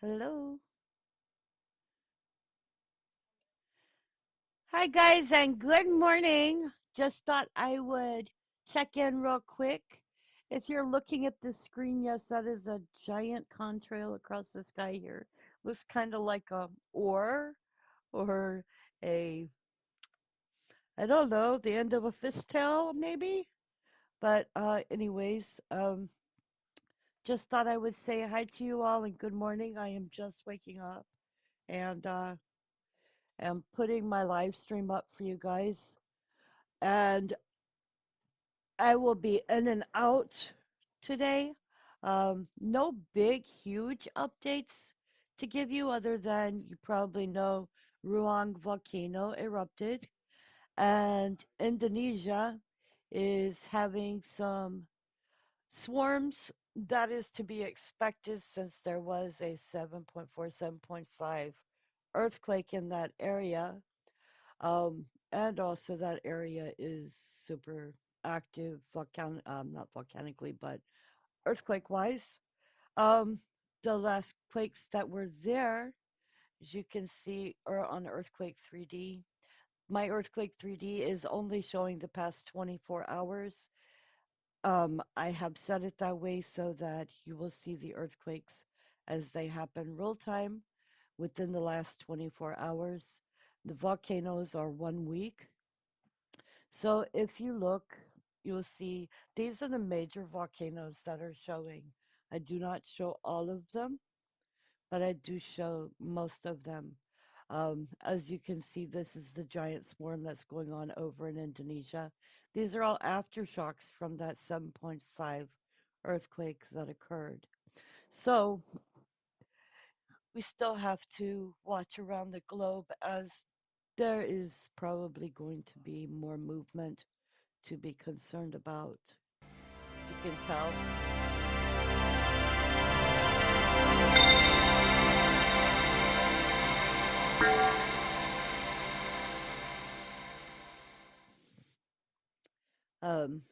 Hello. Hi, guys, and good morning. Just thought I would check in real quick. If you're looking at the screen, yes, that is a giant contrail across the sky here. Looks kind of like a oar or a, I don't know, the end of a fishtail, maybe. But, anyways, just thought I would say hi to you all and good morning. I am just waking up and am putting my live stream up for you guys. And I will be in and out today. No big, huge updates to give you other than you probably know Ruang volcano erupted and Indonesia is having some swarms. That is to be expected since there was a 7.4, 7.5 earthquake in that area. And also that area is super active not volcanically, but earthquake wise. Um, the last quakes that were there, as you can see, are on Earthquake 3D. My Earthquake 3D is only showing the past 24 hours. I have set it that way so that you will see the earthquakes as they happen real time within the last 24 hours. The volcanoes are 1 week. So if you look, you'll see these are the major volcanoes that are showing. I do not show all of them, but I do show most of them. As you can see, this is the giant swarm that's going on over in Indonesia. These are all aftershocks from that 7.5 earthquake that occurred. So we still have to watch around the globe as there is probably going to be more movement to be concerned about. You can tell. Um,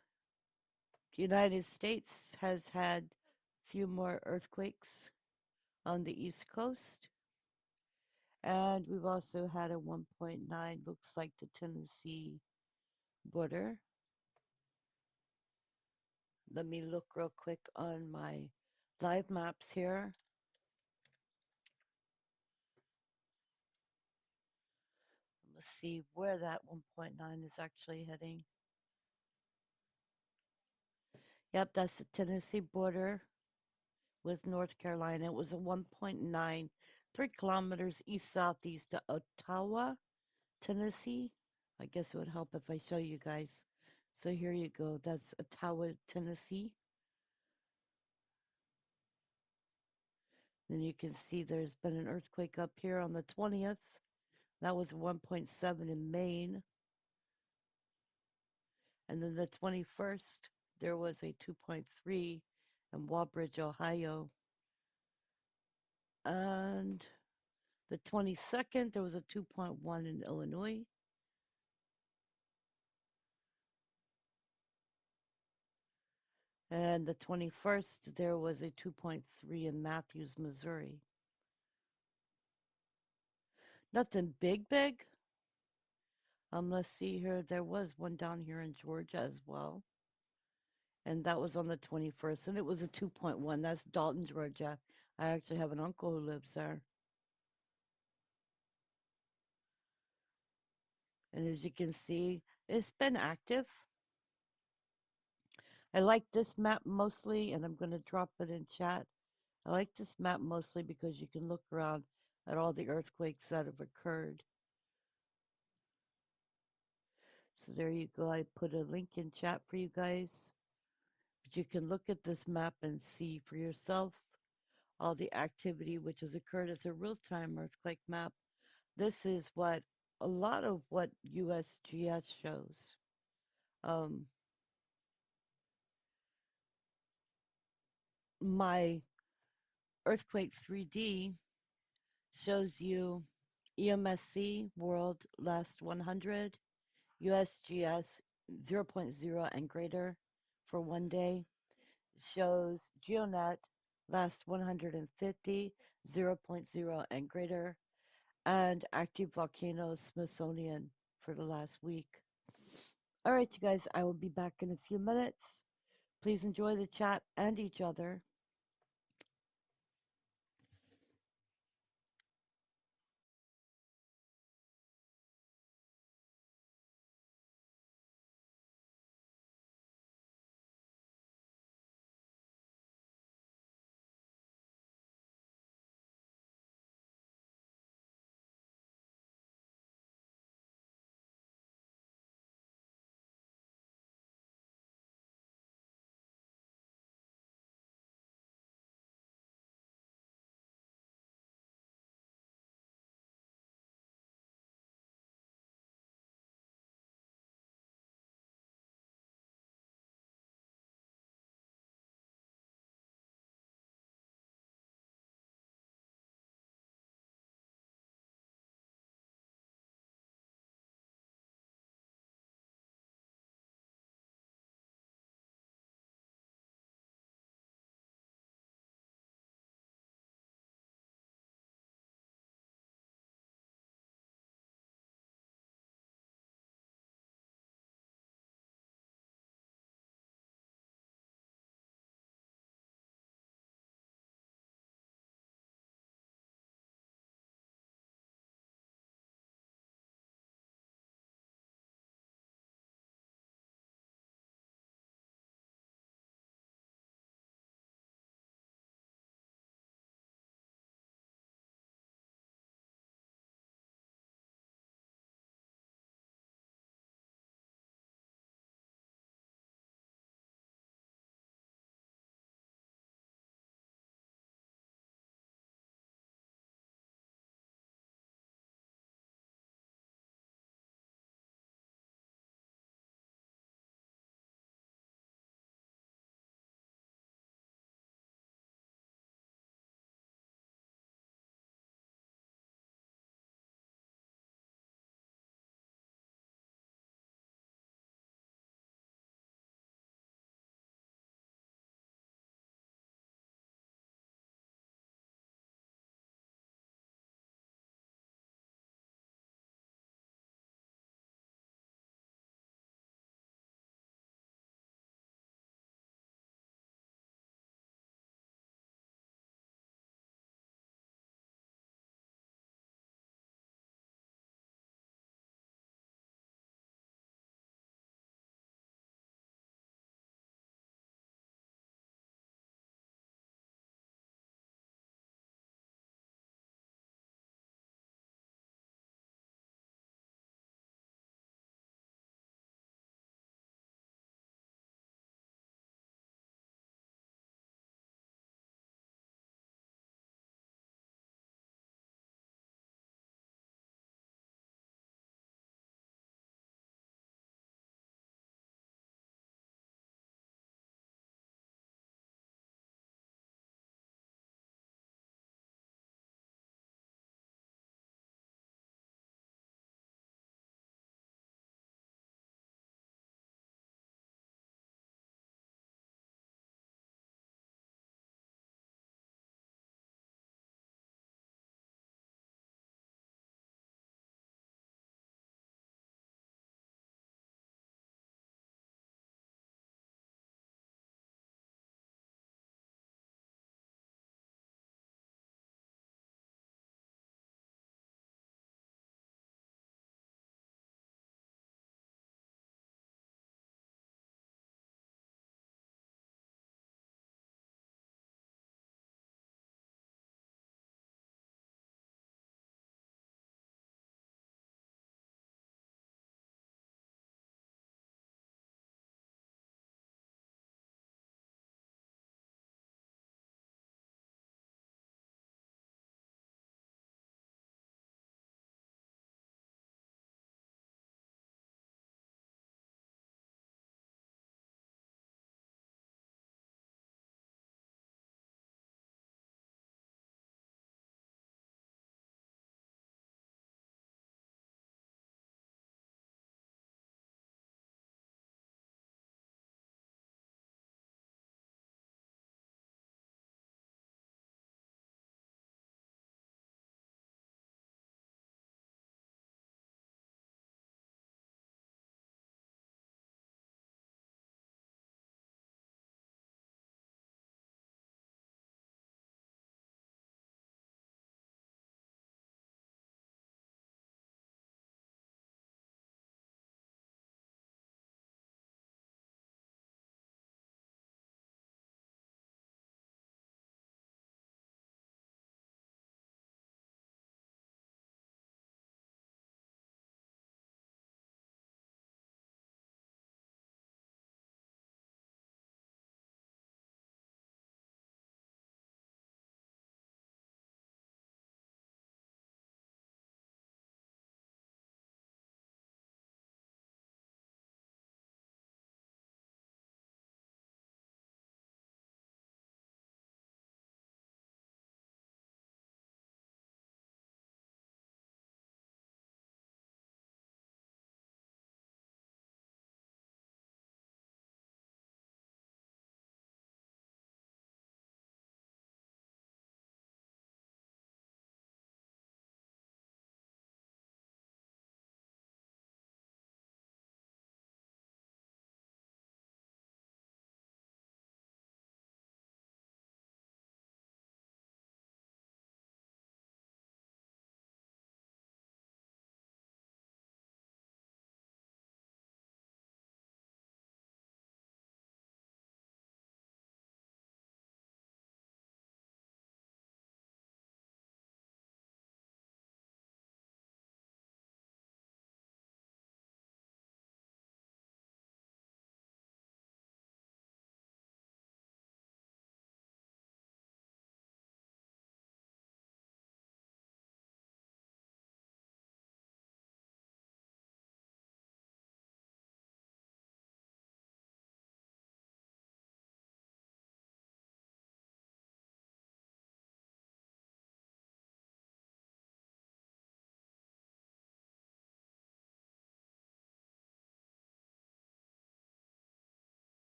the United States has had a few more earthquakes on the East Coast, and we've also had a 1.9, looks like the Tennessee border. Let me look real quick on my live maps here. Let's see where that 1.9 is actually heading. Yep, that's the Tennessee border with North Carolina. It was a 1.9, 3 kilometers east southeast of Ottawa, Tennessee. I guess it would help if I show you guys. So here you go. That's Ottawa, Tennessee. Then you can see there's been an earthquake up here on the 20th. That was 1.7 in Maine. And then the 21st, there was a 2.3 in Wallbridge, Ohio. And the 22nd, there was a 2.1 in Illinois. And the 21st, there was a 2.3 in Matthews, Missouri. Nothing big, big. Let's see here. There was one down here in Georgia as well. And that was on the 21st. And it was a 2.1. That's Dalton, Georgia. I actually have an uncle who lives there. And as you can see, it's been active. I like this map mostly, and I'm going to drop it in chat. I like this map mostly because you can look around at all the earthquakes that have occurred. So there you go. I put a link in chat for you guys. But you can look at this map and see for yourself all the activity which has occurred. It's a real-time earthquake map. This is what a lot of what USGS shows. Um, my earthquake 3D shows you EMSC World Last 100, USGS zero point 0.0 and greater for 1 day. Shows GeoNet last 150, zero point 0.0 and greater, and active volcanoes Smithsonian for the last week. All right, you guys, I will be back in a few minutes. Please enjoy the chat and each other.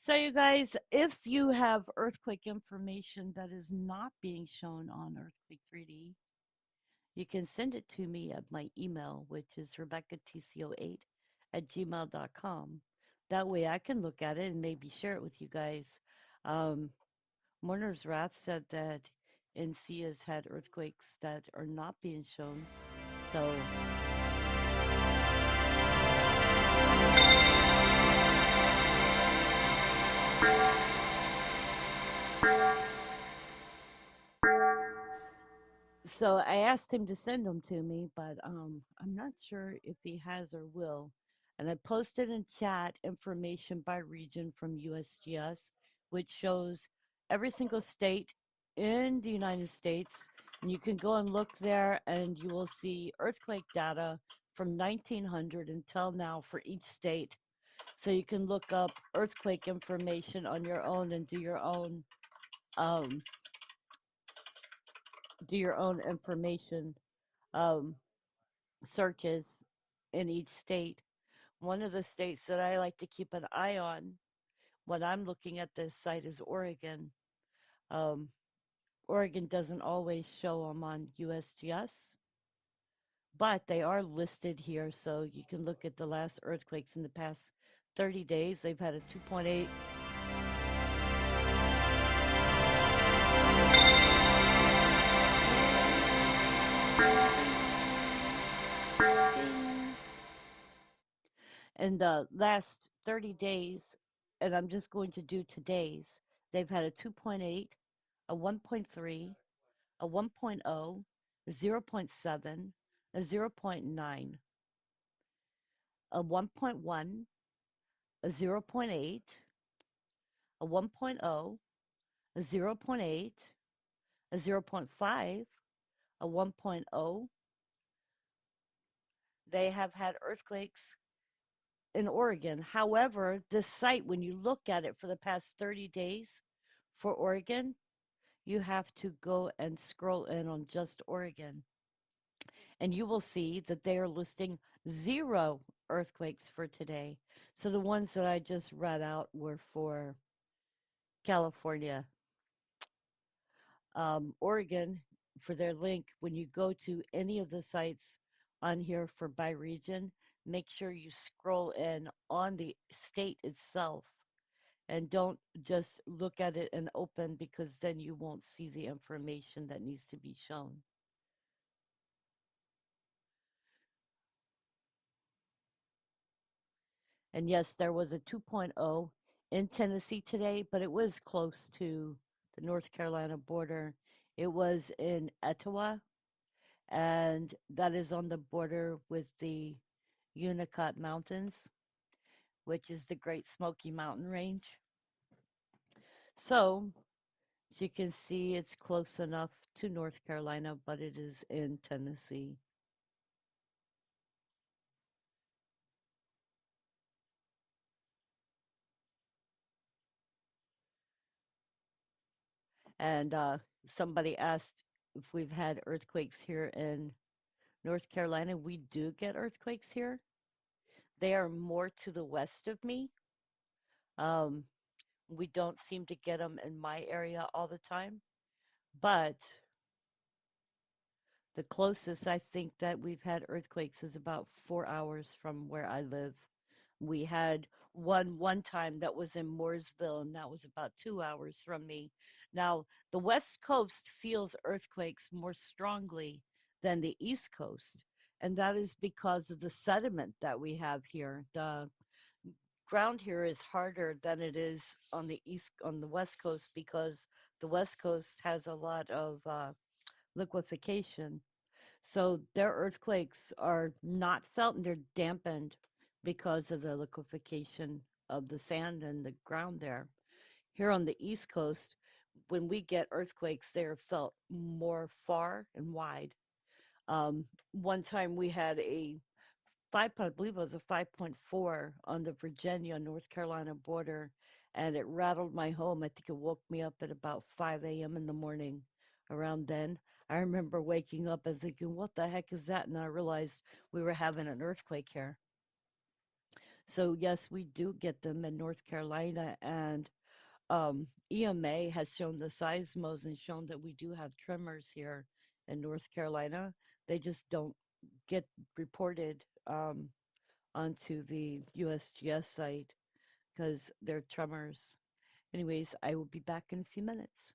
So, you guys, if you have earthquake information that is not being shown on Earthquake 3D, you can send it to me at my email, which is rebeccatco8@gmail.com. That way I can look at it and maybe share it with you guys. Um, Mourner's Wrath said that NC has had earthquakes that are not being shown. So, so I asked him to send them to me, but I'm not sure if he has or will. And I posted in chat information by region from USGS, which shows every single state in the United States. And you can go and look there, and you will see earthquake data from 1900 until now for each state. So you can look up earthquake information on your own and um, do your own information. Um, Searches in each state. One of the states that I like to keep an eye on when I'm looking at this site is Oregon. Um, Oregon doesn't always show them on USGS, but they are listed here, so you can look at the last earthquakes in the past 30 days. They've had a 2.8. In the last 30 days, and I'm just going to do today's, they've had a 2.8, a 1.3, a 1.0, a 0.7, a zero point 0.9, a 1.1, a zero point 0.8, a 1.0, a zero point 0.8, a zero point 0.5, a 1.0. They have had earthquakes in Oregon. However, this site, when you look at it for the past 30 days for Oregon, you have to go and scroll in on just Oregon. And you will see that they are listing 0 earthquakes for today. So the ones that I just read out were for California. Oregon, for their link, when you go to any of the sites on here for by region, make sure you scroll in on the state itself and don't just look at it and open, because then you won't see the information that needs to be shown. And yes, there was a 2.0 in Tennessee today, but it was close to the North Carolina border. It was in Etowah, and that is on the border with the Unacot Mountains, which is the Great Smoky Mountain Range. So, as you can see, it's close enough to North Carolina, but it is in Tennessee. And somebody asked if we've had earthquakes here in North Carolina. We do get earthquakes here. They are more to the west of me. Um, we don't seem to get them in my area all the time, but the closest I think that we've had earthquakes is about 4 hours from where I live. We had one time that was in Mooresville, and that was about 2 hours from me. Now, the West Coast feels earthquakes more strongly than the East Coast, and that is because of the sediment that we have here. The ground here is harder than it is on the West Coast, because the West Coast has a lot of liquefaction. So their earthquakes are not felt and they're dampened because of the liquefaction of the sand and the ground there. Here on the East Coast, when we get earthquakes, they are felt more far and wide. One time we had a I believe it was a 5.4 on the Virginia North Carolina border, and it rattled my home. I think it woke me up at about 5 a.m. in the morning. Around then, I remember waking up and thinking, "What the heck is that?" And I realized we were having an earthquake here. So yes, we do get them in North Carolina, and EMA has shown the seismos and shown that we do have tremors here in North Carolina. They just don't get reported onto the USGS site because they're tremors. Anyways, I will be back in a few minutes.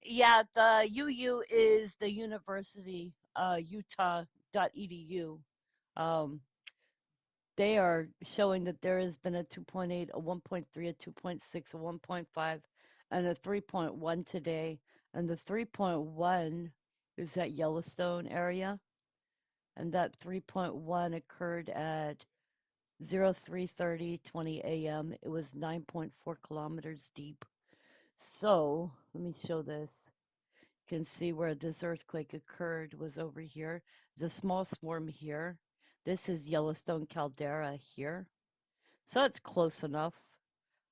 Yeah, the UU is the university, utah.edu. Um, they are showing that there has been a 2.8, a 1.3, a 2.6, a 1.5, and a 3.1 today. And the 3.1 is that Yellowstone area. And that 3.1 occurred at 03:30:20 a.m. It was 9.4 kilometers deep. So let me show this. You can see where this earthquake occurred was over here. There's a small swarm here. This is Yellowstone caldera here. So it's close enough.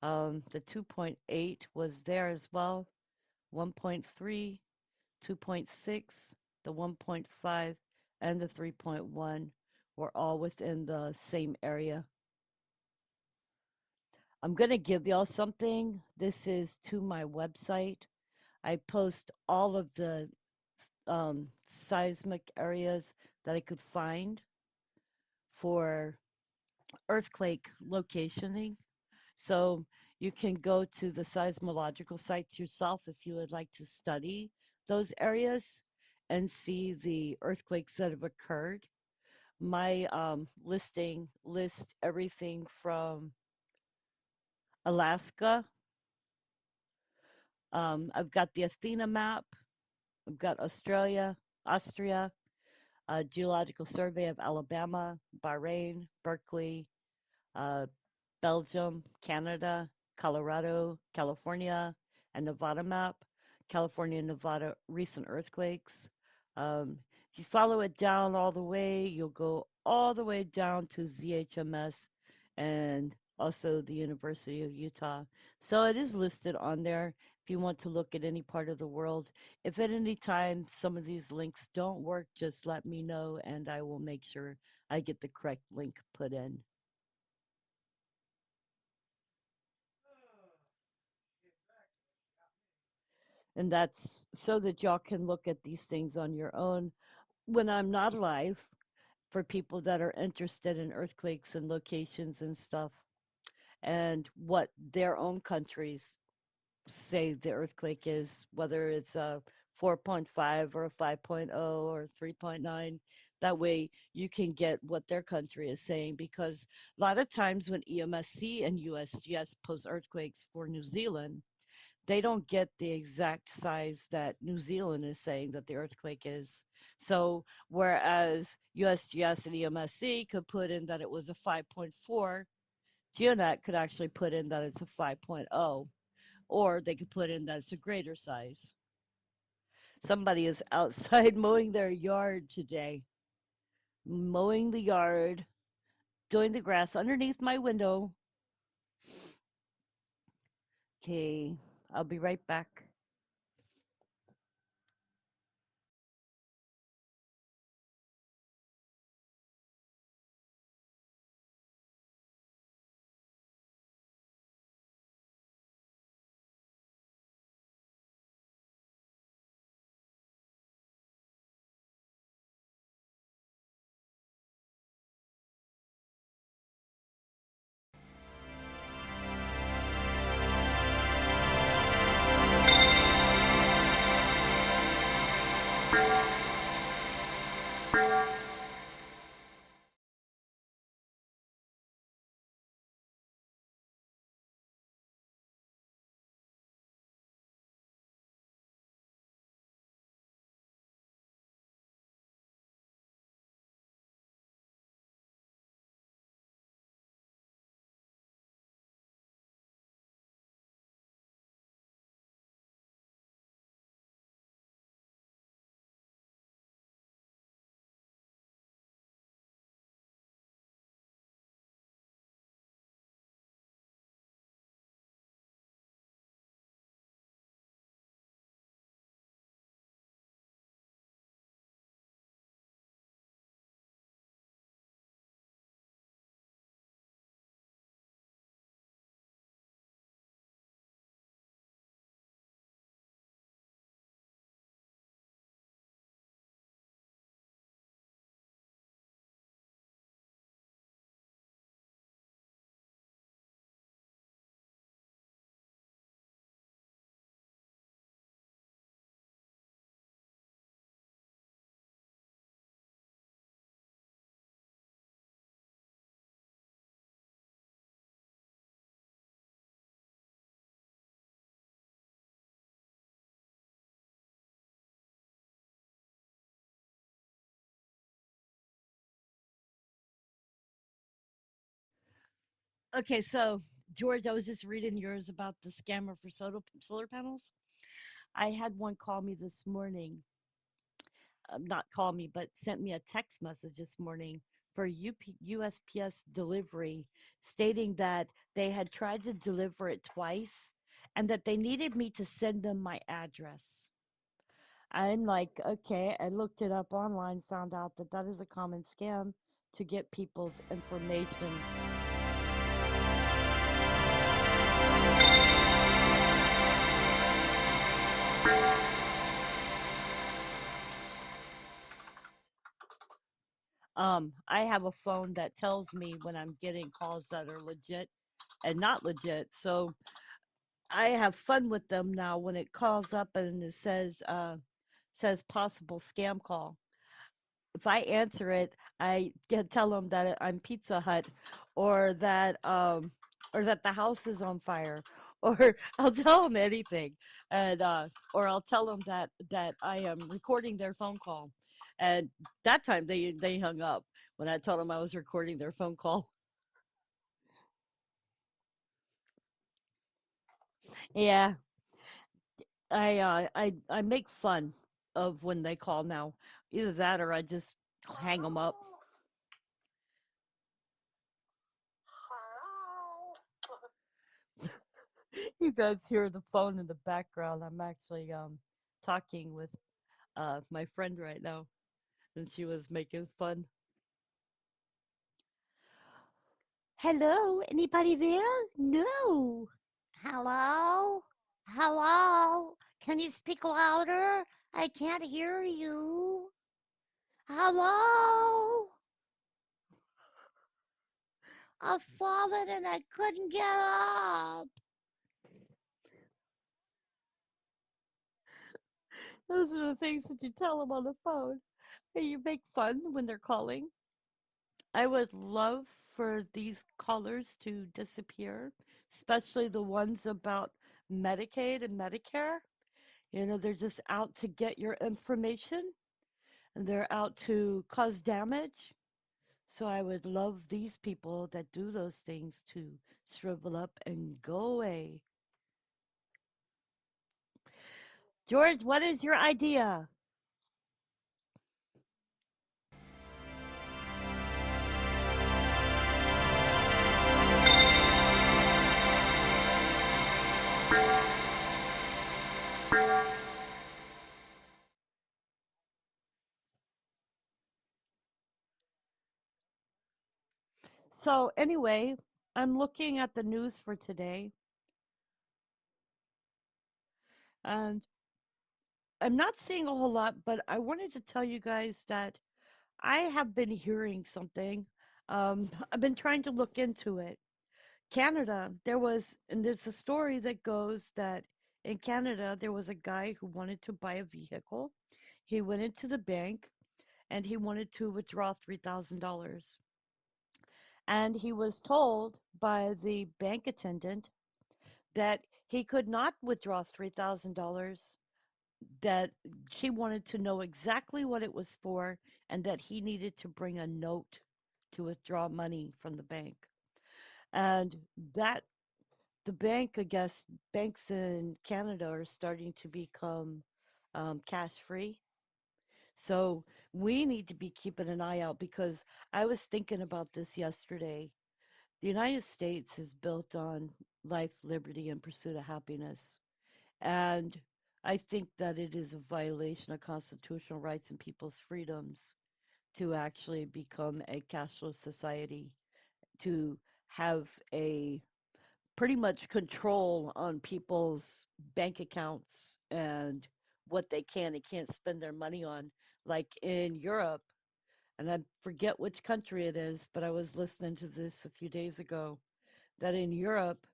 The 2.8 was there as well. 1.3, 2.6, the 1.5, and the 3.1 were all within the same area. I'm going to give y'all something. This is to my website. I post all of the seismic areas that I could find for earthquake locationing. So you can go to the seismological sites yourself if you would like to study those areas and see the earthquakes that have occurred. My listing lists everything from Alaska. I've got the Athena map. I've got Australia, Austria, Geological Survey of Alabama, Bahrain, Berkeley, uh, Belgium, Canada, Colorado, California, and Nevada map. California and Nevada recent earthquakes. If you follow it down all the way, you'll go all the way down to ZHMS and also the University of Utah. So it is listed on there if you want to look at any part of the world. If at any time some of these links don't work, just let me know and I will make sure I get the correct link put in. And that's so that y'all can look at these things on your own when I'm not alive for people that are interested in earthquakes and locations and stuff and what their own countries say the earthquake is, whether it's a 4.5 or a 5.0 or 3.9. That way you can get what their country is saying because a lot of times when EMSC and USGS post earthquakes for New Zealand, they don't get the exact size that New Zealand is saying that the earthquake is. So whereas USGS and EMSC could put in that it was a 5.4, GeoNet could actually put in that it's a 5.0, or they could put in that it's a greater size. Somebody is outside mowing their yard today, mowing the yard, doing the grass underneath my window. Okay, I'll be right back. Okay, so George, I was just reading yours about the scammer for solar panels. I had one call me this morning, not call me, but sent me a text message this morning for USPS delivery stating that they had tried to deliver it twice and that they needed me to send them my address. I'm like, okay, I looked it up online, found out that that is a common scam to get people's information. I have a phone that tells me when I'm getting calls that are legit and not legit. So I have fun with them now when it calls up and it says possible scam call. If I answer it, I can tell them that I'm Pizza Hut or that the house is on fire or I'll tell them anything and or I'll tell them that I am recording their phone call. And that time they hung up when I told them I was recording their phone call. Yeah, I make fun of when they call now. Either that or I just hang them up. You guys hear the phone in the background. I'm actually talking with my friend right now, and she was making fun. Hello, anybody there? No. Hello? Hello? Can you speak louder? I can't hear you. Hello? I've fallen and I couldn't get up. Those are the things that you tell them on the phone. And you make fun when they're calling. I would love for these callers to disappear, especially the ones about Medicaid and Medicare. You know, they're just out to get your information and they're out to cause damage. So I would love these people that do those things to shrivel up and go away. George, what is your idea? So, anyway, I'm looking at the news for today, and I'm not seeing a whole lot, but I wanted to tell you guys that I have been hearing something. I've been trying to look into it. Canada, and there's a story that goes that in Canada, there was a guy who wanted to buy a vehicle. He went into the bank and he wanted to withdraw $3,000. And he was told by the bank attendant that he could not withdraw $3,000, that she wanted to know exactly what it was for, and that he needed to bring a note to withdraw money from the bank. And that the bank, I guess, banks in Canada are starting to become cash free. So we need to be keeping an eye out because I was thinking about this yesterday. The United States is built on life, liberty, and pursuit of happiness. And I think that it is a violation of constitutional rights and people's freedoms to actually become a cashless society, to have a pretty much control on people's bank accounts and what they can and can't spend their money on. Like in Europe, and I forget which country it is, but I was listening to this a few days ago, that in Europe,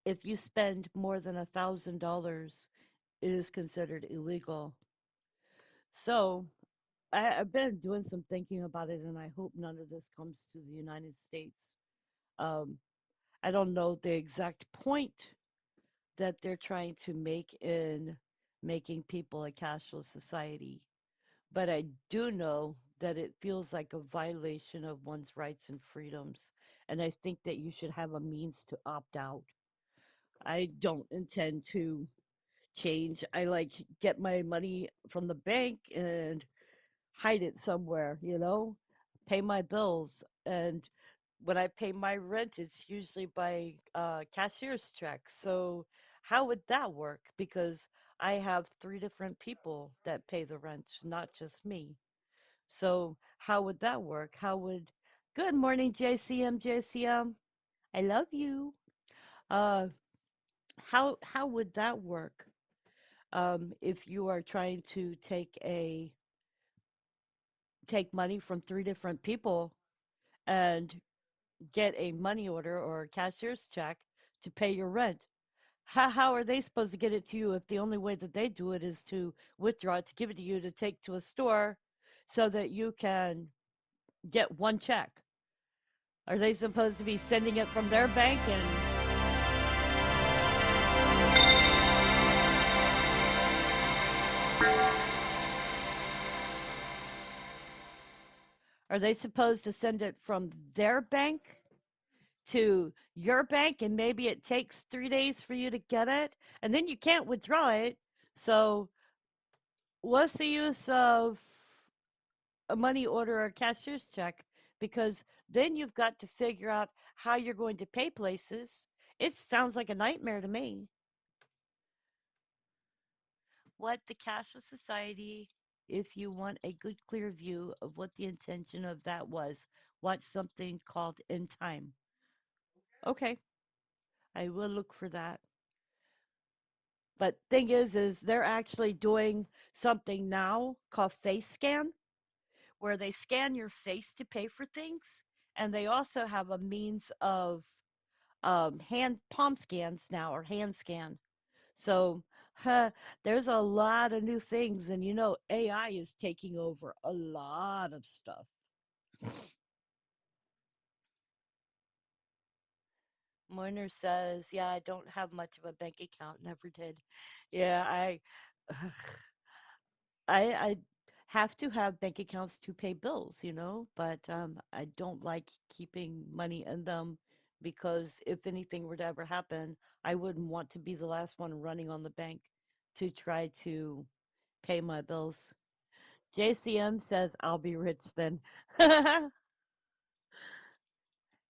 if you spend more than $1,000, it is considered illegal. So I've been doing some thinking about it, and I hope none of this comes to the United States. Um, I don't know the exact point that they're trying to make in making people a cashless society. But I do know that it feels like a violation of one's rights and freedoms. And I think that you should have a means to opt out. I don't intend to change. I like get my money from the bank and hide it somewhere, pay my bills. And when I pay my rent, it's usually by cashier's check. So how would that work? Because I have three different people that pay the rent, not just me. So how would that work? Good morning, JCM, JCM. I love you. Uh, how would that work? If you are trying to take money from three different people and get a money order or a cashier's check to pay your rent. How are they supposed to get it to you if the only way that they do it is to withdraw it, to give it to you to take to a store so that you can get one check? Are they supposed to be sending it from their bank, and are they supposed to send it from their bank to your bank, and maybe it takes 3 days for you to get it and then you can't withdraw it? So what's the use of a money order or a cashier's check? Because then you've got to figure out how you're going to pay places. It sounds like a nightmare to me. What the cashless society, if you want a good clear view of what the intention of that was, watch something called In Time. Okay, I will look for that. But thing is they're actually doing something now called face scan, where they scan your face to pay for things, and they also have a means of hand palm scans now, or hand scan. So there's a lot of new things, and AI is taking over a lot of stuff. Mourner says, "Yeah, I don't have much of a bank account. Never did. Yeah, I have to have bank accounts to pay bills, but I don't like keeping money in them because if anything were to ever happen, I wouldn't want to be the last one running on the bank to try to pay my bills." JCM says, "I'll be rich then."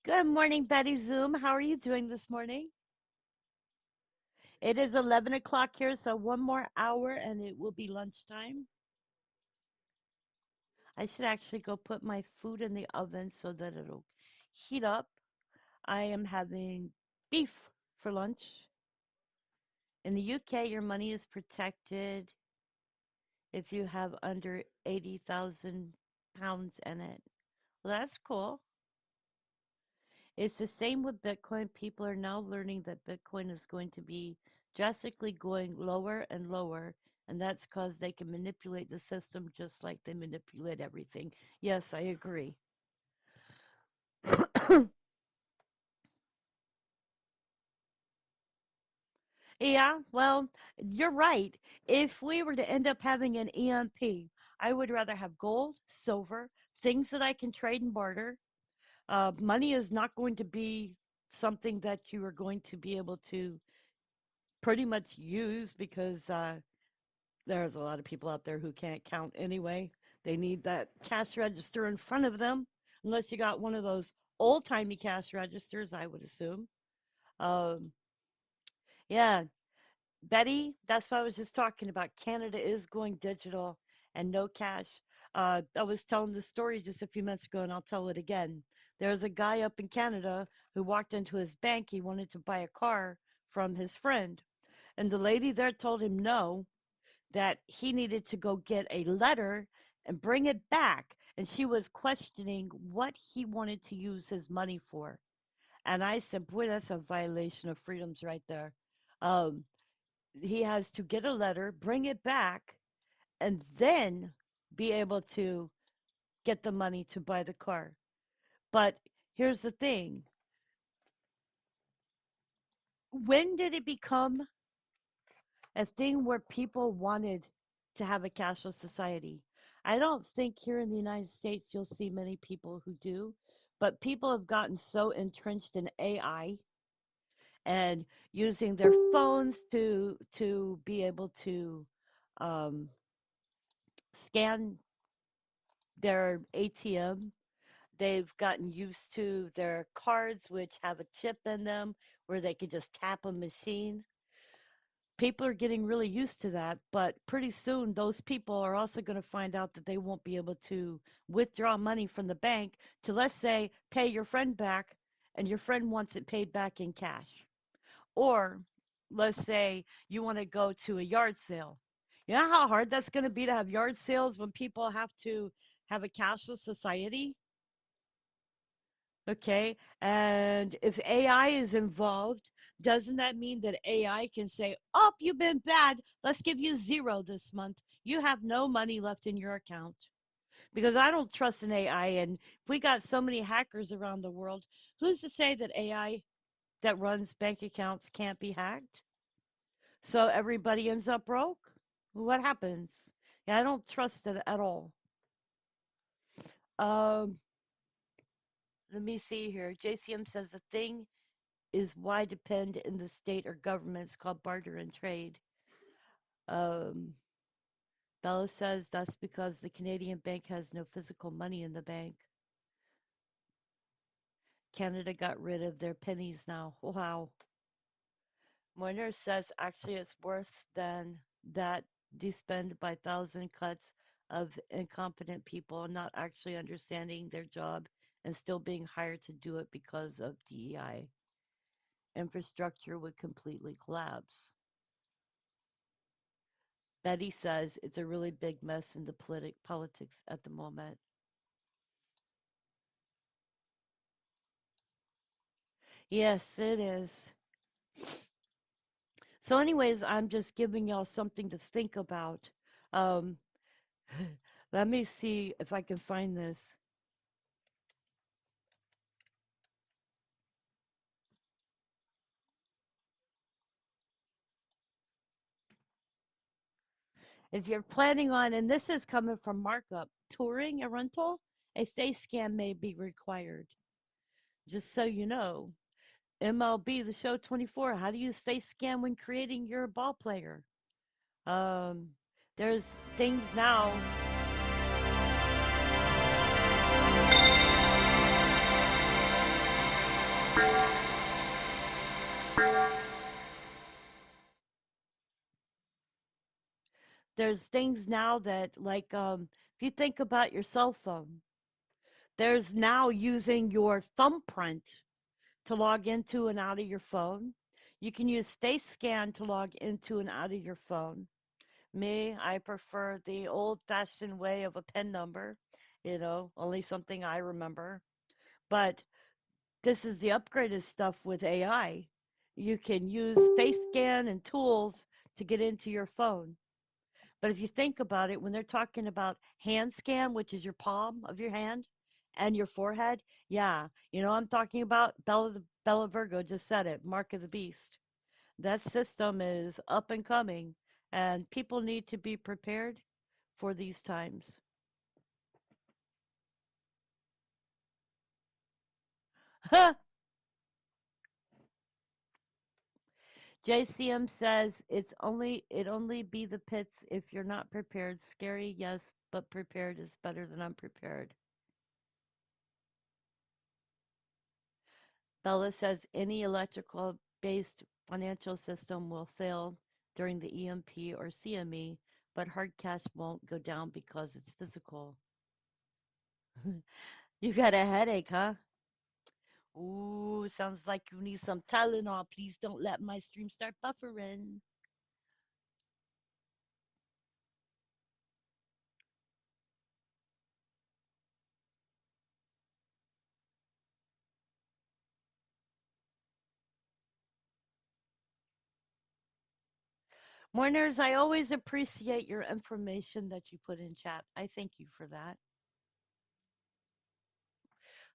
Good morning, Betty Zoom. How are you doing this morning? It is 11 o'clock here, so one more hour and it will be lunchtime. I should actually go put my food in the oven so that it'll heat up. I am having beef for lunch. In the UK, your money is protected if you have under 80,000 pounds in it. Well, that's cool. It's the same with Bitcoin. People are now learning that Bitcoin is going to be drastically going lower and lower, and that's because they can manipulate the system just like they manipulate everything. Yes, I agree. Yeah, well, you're right. If we were to end up having an EMP, I would rather have gold, silver, things that I can trade and barter. Money is not going to be something that you are going to be able to pretty much use because there's a lot of people out there who can't count anyway. They need that cash register in front of them, unless you got one of those old-timey cash registers, I would assume. Um, yeah, Betty, that's what I was just talking about. Canada is going digital and no cash. I was telling the story just a few minutes ago, and I'll tell it again. There's a guy up in Canada who walked into his bank. He wanted to buy a car from his friend, and the lady there told him no, that he needed to go get a letter and bring it back. And she was questioning what he wanted to use his money for. And I said, boy, that's a violation of freedoms right there. Um, he has to get a letter, bring it back, and then be able to get the money to buy the car. But here's the thing, when did it become a thing where people wanted to have a cashless society? I don't think here in the United States you'll see many people who do, but people have gotten so entrenched in AI and using their phones to be able to um, scan their ATM. They've gotten used to their cards, which have a chip in them, where they can just tap a machine. People are getting really used to that, but pretty soon those people are also going to find out that they won't be able to withdraw money from the bank to, let's say, pay your friend back, and your friend wants it paid back in cash. Or let's say you want to go to a yard sale. You know how hard that's going to be to have yard sales when people have to have a cashless society? Okay. And if AI is involved, doesn't that mean that AI can say, oh, you've been bad. Let's give you zero this month. You have no money left in your account. Because I don't trust an AI. And if we got so many hackers around the world, who's to say that AI that runs bank accounts can't be hacked? So everybody ends up broke? What happens? Yeah, I don't trust it at all. Um, Let me see here. JCM says the thing is why depend in the state or government. It's called barter and trade. Um, Bella says that's because the Canadian bank has no physical money in the bank. Canada got rid of their pennies now. Wow. Moiner says actually it's worse than that de spend by thousand cuts of incompetent people not actually understanding their job and still being hired to do it because of DEI. Infrastructure would completely collapse. Betty says it's a really big mess in the politics at the moment. Yes, it is. So, anyways, I'm just giving y'all something to think about. Um, Let me see if I can find this. If you're planning on, and this is coming from markup, touring a rental, a face scan may be required. Just so you know. MLB The Show 24, how to use face scan when creating your ball player. Um, there's things now. There's things now that, like, if you think about your cell phone, there's now using your thumbprint to log into and out of your phone. You can use face scan to log into and out of your phone. Me, I prefer the old fashioned way of a PIN number, only something I remember. But this is the upgraded stuff with AI. You can use face scan and tools to get into your phone. But if you think about it, when they're talking about hand scan, which is your palm of your hand and your forehead, yeah, I'm talking about. Bella Virgo just said it, Mark of the Beast. That system is up and coming, and people need to be prepared for these times. JCM says it only be the pits if you're not prepared. Scary, yes, but prepared is better than unprepared. Bella says any electrical based financial system will fail during the EMP or CME, but hard cash won't go down because it's physical. You got a headache, huh? Ooh, sounds like you need some Tylenol. Please don't let my stream start buffering. Mourners, I always appreciate your information that you put in chat. I thank you for that.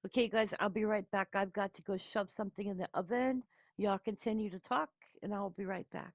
Okay, guys, I'll be right back. I've got to go shove something in the oven. Y'all continue to talk, and I'll be right back.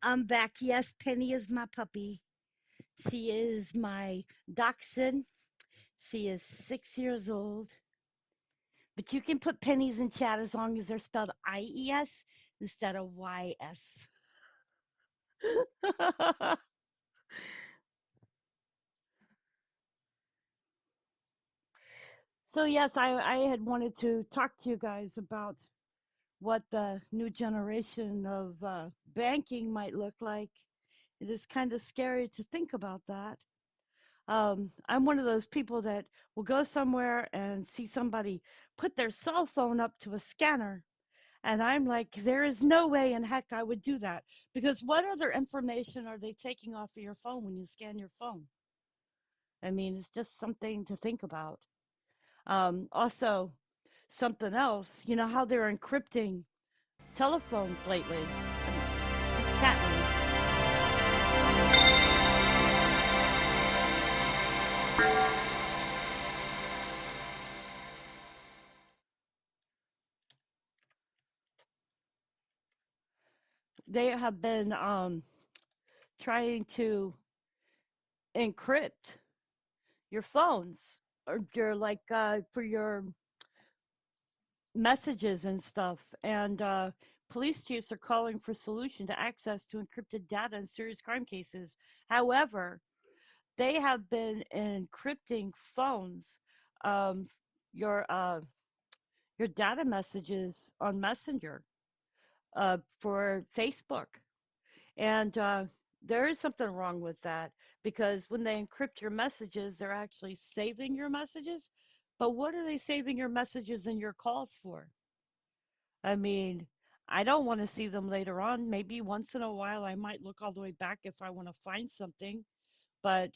I'm back. Yes, Penny is my puppy. She is my dachshund. She is 6 years old. But you can put pennies in chat as long as they're spelled IES instead of YS. So, yes, I had wanted to talk to you guys about what the new generation of banking might look like. It is kind of scary to think about that. I'm one of those people that will go somewhere and see somebody put their cell phone up to a scanner. And I'm like, there is no way in heck I would do that. Because what other information are they taking off of your phone when you scan your phone? I mean, it's just something to think about. Also, something else, you know how they're encrypting telephones lately? Chat rooms. They have been trying to encrypt your phones or your for your messages and stuff. And police chiefs are calling for solution to access to encrypted data in serious crime cases. However, they have been encrypting phones, um, your uh, your data messages on Messenger for Facebook. And there is something wrong with that because when they encrypt your messages, they're actually saving your messages. But what are they saving your messages and your calls for? I mean, I don't want to see them later on. Maybe once in a while I might look all the way back if I want to find something, but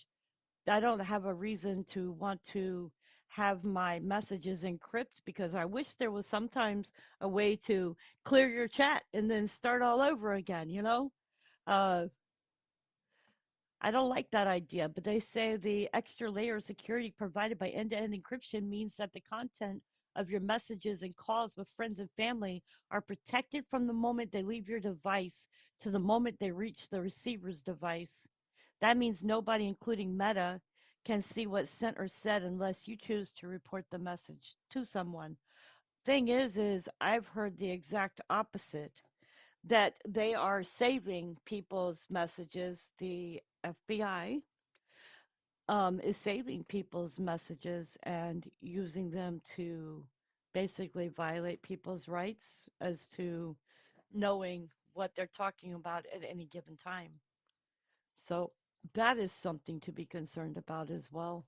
I don't have a reason to want to have my messages encrypted because I wish there was sometimes a way to clear your chat and then start all over again, you know? Uh, I don't like that idea, but they say the extra layer of security provided by end-to-end encryption means that the content of your messages and calls with friends and family are protected from the moment they leave your device to the moment they reach the receiver's device. That means nobody, including Meta, can see what's sent or said unless you choose to report the message to someone. Thing is I've heard the exact opposite that they are saving people's messages. The FBI is saving people's messages and using them to basically violate people's rights as to knowing what they're talking about at any given time. So that is something to be concerned about as well.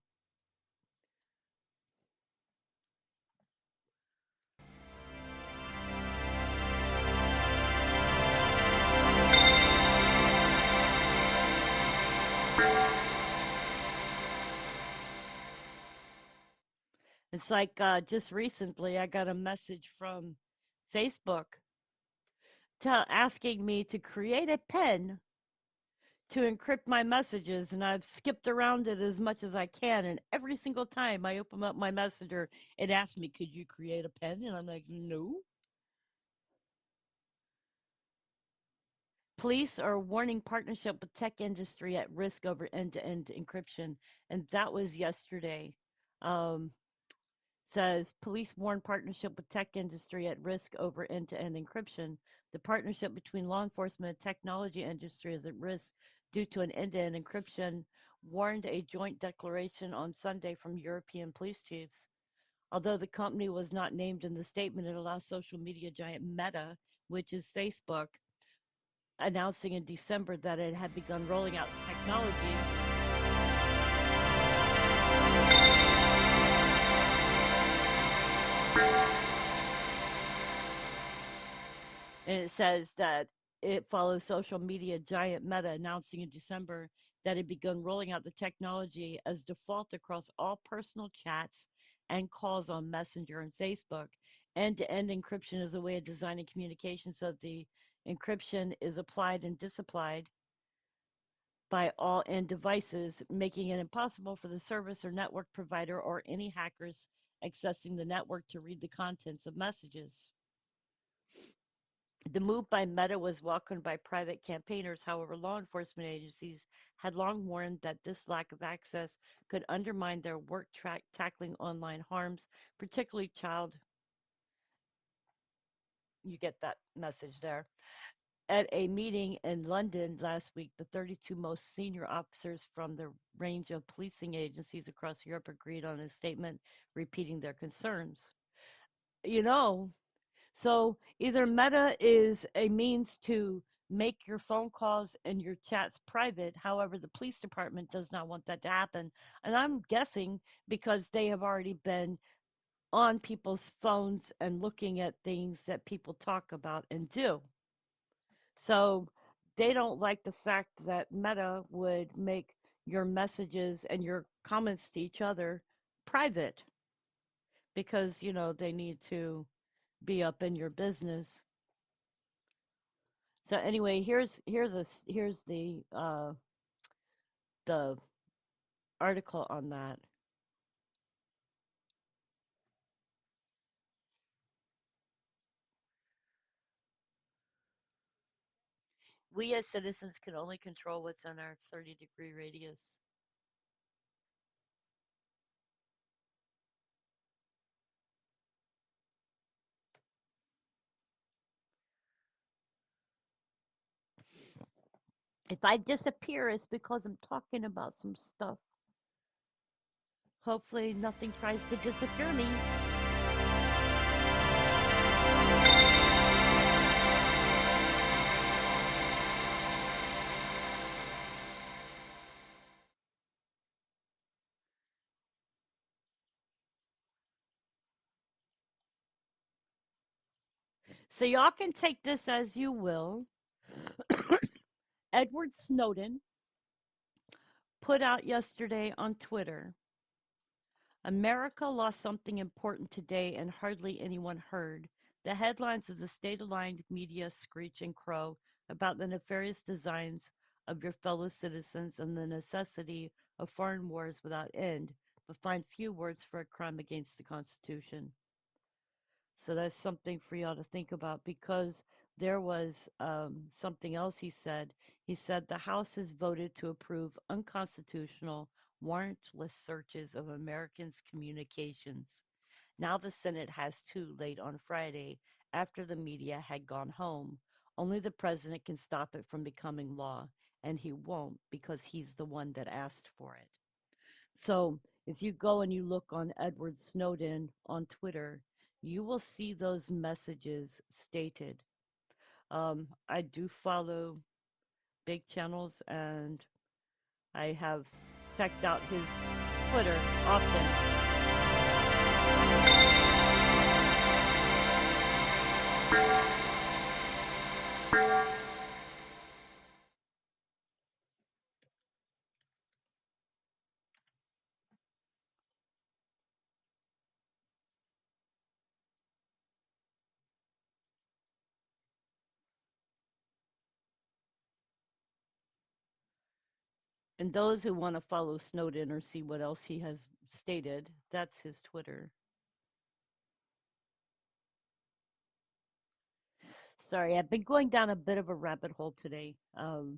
It's like just recently I got a message from Facebook asking me to create a pen to encrypt my messages, and I've skipped around it as much as I can. And every single time I open up my messenger, it asks me, "Could you create a pen?" And I'm like, "No." Police are warning partnership with tech industry at risk over end-to-end encryption, and that was yesterday. Um, Says police warn partnership with tech industry at risk over end-to-end encryption. The partnership between law enforcement and technology industry is at risk due to an end-to-end encryption, warned a joint declaration on Sunday from European police chiefs. Although the company was not named in the statement, it allows social media giant Meta, which is Facebook, announcing in December that it had begun rolling out technology. And it says that it follows social media giant Meta announcing in December that it begun rolling out the technology as default across all personal chats and calls on Messenger and Facebook. End-to-end encryption is a way of designing communication so that the encryption is applied and disapplied by all end devices, making it impossible for the service or network provider or any hackers accessing the network to read the contents of messages. The move by Meta was welcomed by private campaigners. However, law enforcement agencies had long warned that this lack of access could undermine their work tackling online harms, particularly child. You get that message there. At a meeting in London last week, the 32 most senior officers from the range of policing agencies across Europe agreed on a statement repeating their concerns. You know, so either Meta is a means to make your phone calls and your chats private. However, the police department does not want that to happen. And I'm guessing because they have already been on people's phones and looking at things that people talk about and do. So they don't like the fact that Meta would make your messages and your comments to each other private because, they need to be up in your business. So anyway, here's the article on that. We as citizens can only control what's in our 30-degree radius. If I disappear, it's because I'm talking about some stuff. Hopefully, nothing tries to disappear me. So y'all can take this as you will. Edward Snowden put out yesterday on Twitter, America lost something important today and hardly anyone heard. The headlines of the state-aligned media screech and crow about the nefarious designs of your fellow citizens and the necessity of foreign wars without end, but find few words for a crime against the Constitution. So that's something for y'all to think about because there was something else he said. He said the House has voted to approve unconstitutional, warrantless searches of Americans' communications. Now the Senate has two late on Friday after the media had gone home. Only the president can stop it from becoming law, and he won't because he's the one that asked for it. So if you go and you look on Edward Snowden on Twitter, you will see those messages stated. I do follow big channels and I have checked out his Twitter often. And those who want to follow Snowden or see what else he has stated, that's his Twitter. Sorry, I've been going down a bit of a rabbit hole today of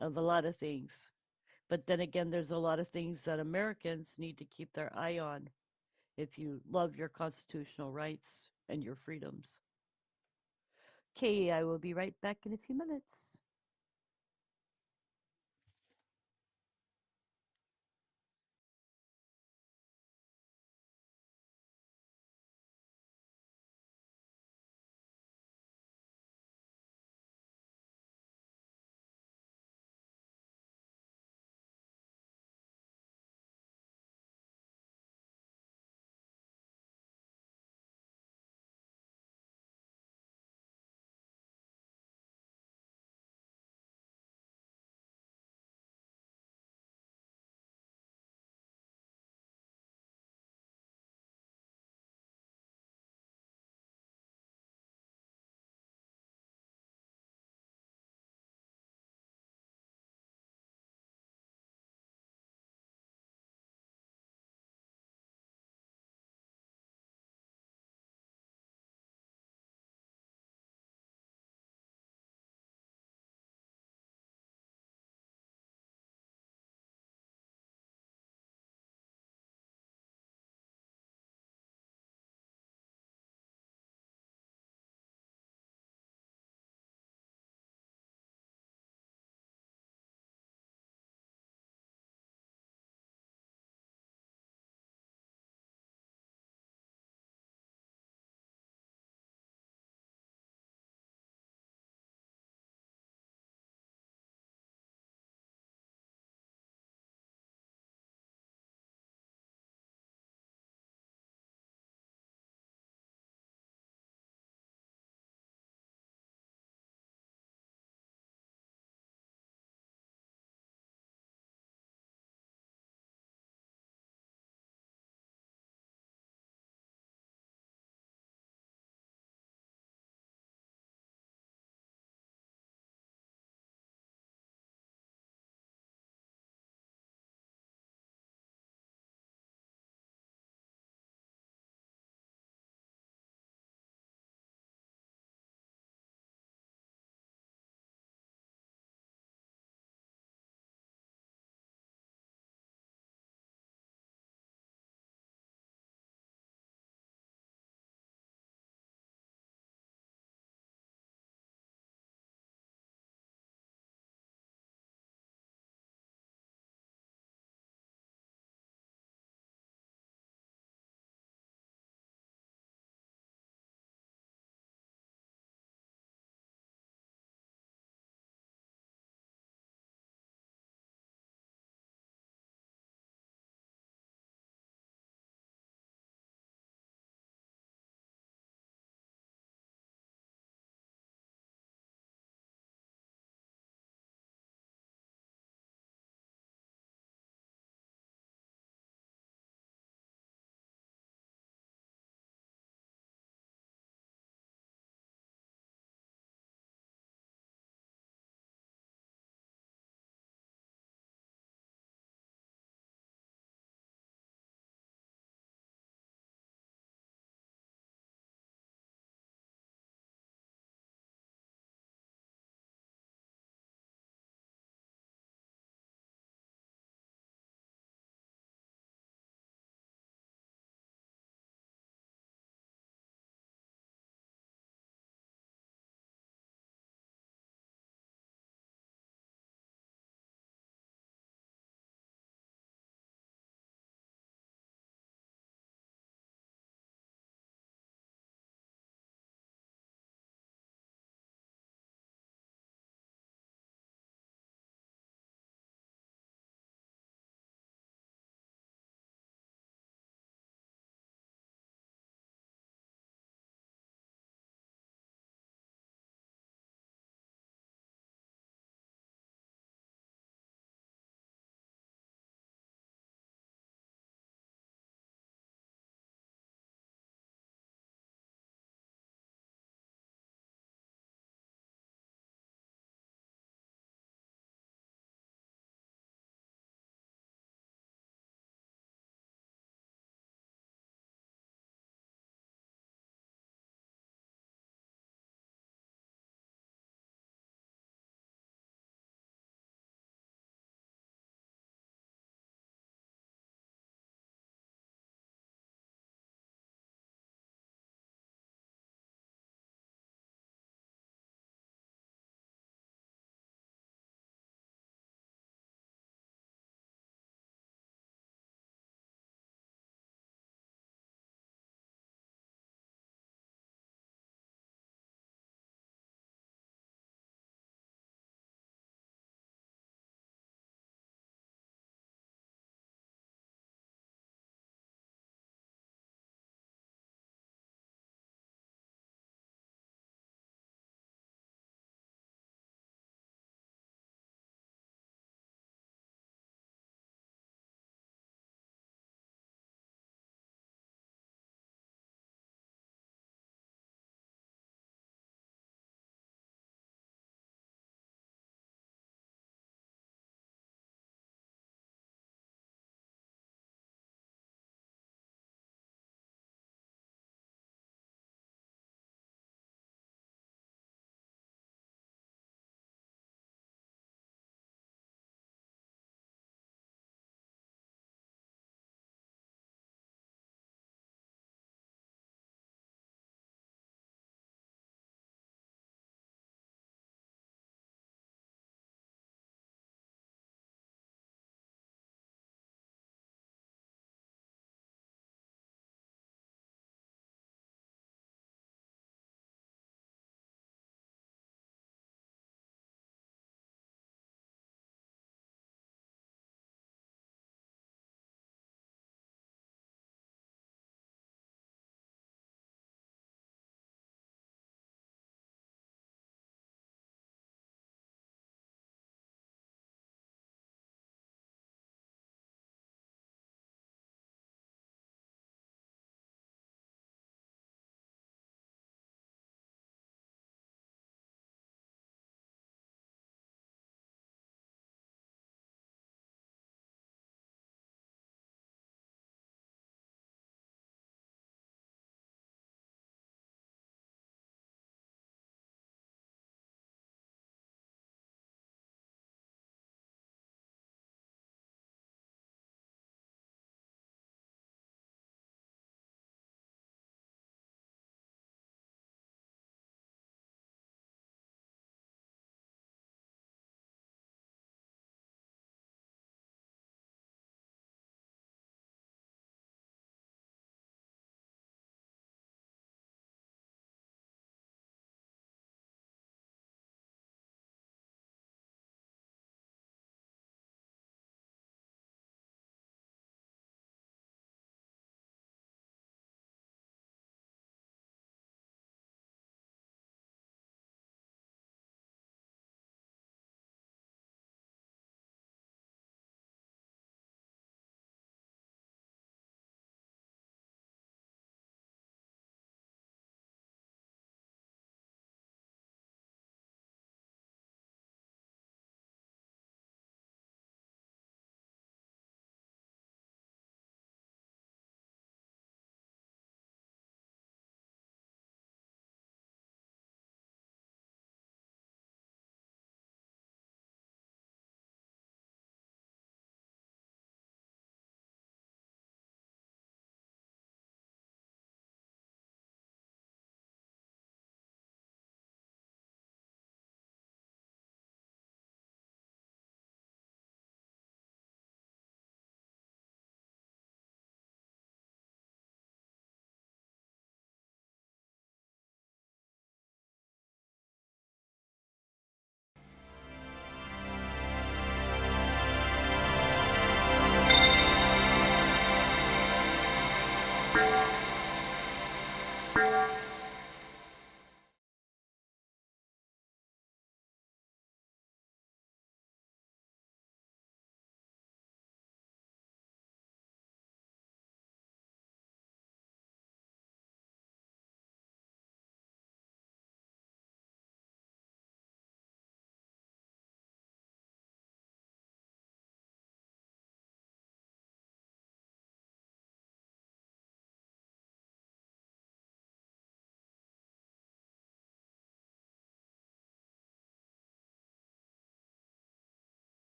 a lot of things. But then again, there's a lot of things that Americans need to keep their eye on if you love your constitutional rights and your freedoms. Okay, I will be right back in a few minutes.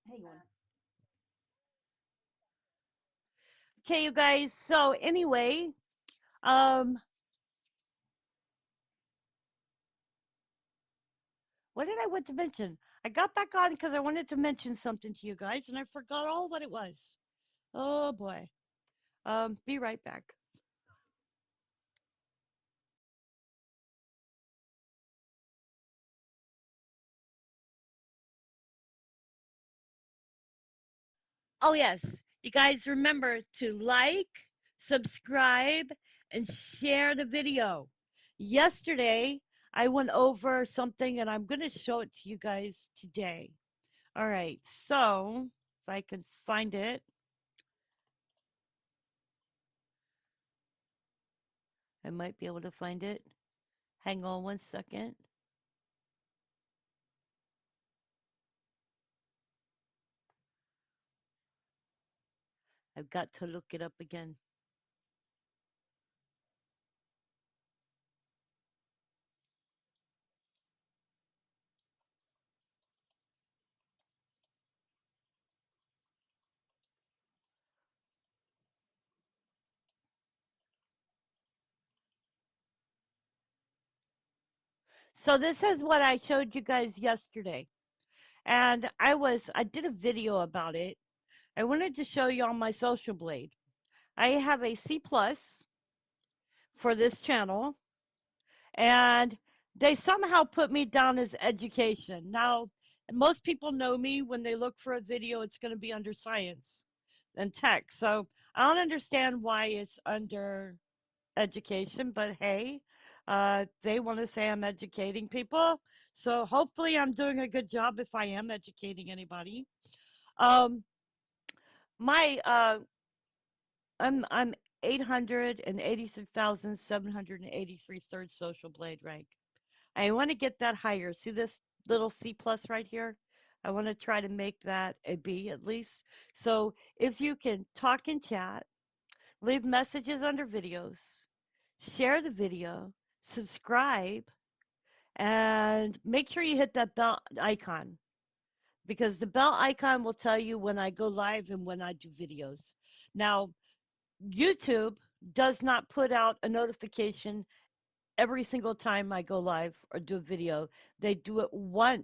Hang on. Okay, you guys. So anyway, um, what did I want to mention? I got back on because I wanted to mention something to you guys, and I forgot all what it was. Oh boy. Be right back. Oh yes, you guys remember to like, subscribe, and share the video. Yesterday, I went over something, and I'm going to show it to you guys today. All right, so if I can find it, I might be able to find it. Hang on one second. I've got to look it up again. So this is what I showed you guys yesterday. And I did a video about it. I wanted to show you on my social blade. I have a C plus for this channel, and they somehow put me down as education. Now, most people know me when they look for a video, it's going to be under science and tech. So I don't understand why it's under education, but hey, they want to say I'm educating people. So hopefully I'm doing a good job if I am educating anybody. Um, my I'm 886,783 third social blade rank. I want to get that higher. See this little C plus right here? I want to try to make that a B at least. So if you can talk in chat, leave messages under videos, share the video, subscribe, and make sure you hit that bell icon because the bell icon will tell you when I go live and when I do videos. Now, YouTube does not put out a notification every single time I go live or do a video. They do it one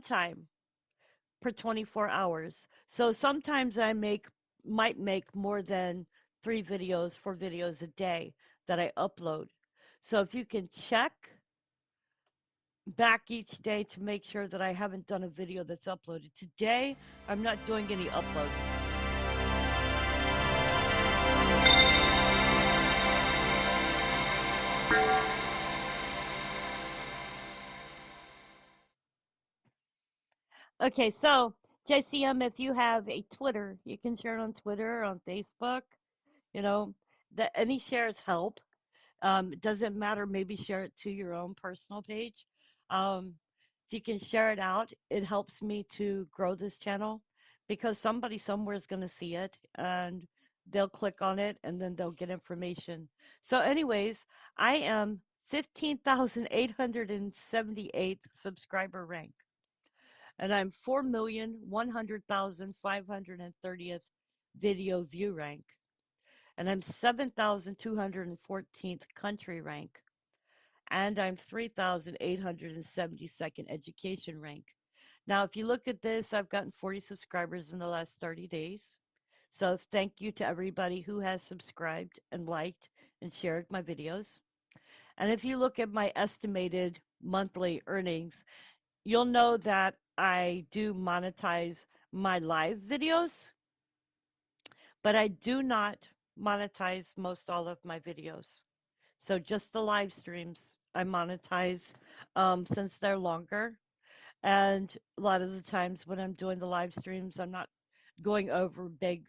time per 24 hours. So sometimes might make more than 3 videos, 4 videos a day that I upload. So if you can check back each day to make sure that I haven't done a video that's uploaded. Today, I'm not doing any uploads. Okay, so JCM, if you have a Twitter, you can share it on Twitter or on Facebook. You know, that any shares help. It doesn't matter. Maybe share it to your own personal page. Um, if you can share it out, it helps me to grow this channel because somebody somewhere is going to see it and they'll click on it and then they'll get information. So, anyways, I am 15,878th subscriber rank and I'm 4,100,530th video view rank and I'm 7,214th country rank, and I'm 3,872nd education rank. Now, if you look at this, I've gotten 40 subscribers in the last 30 days. So thank you to everybody who has subscribed and liked and shared my videos. And if you look at my estimated monthly earnings, you'll know that I do monetize my live videos, but I do not monetize most all of my videos. So just the live streams I monetize since they're longer. And a lot of the times when I'm doing the live streams, I'm not going over big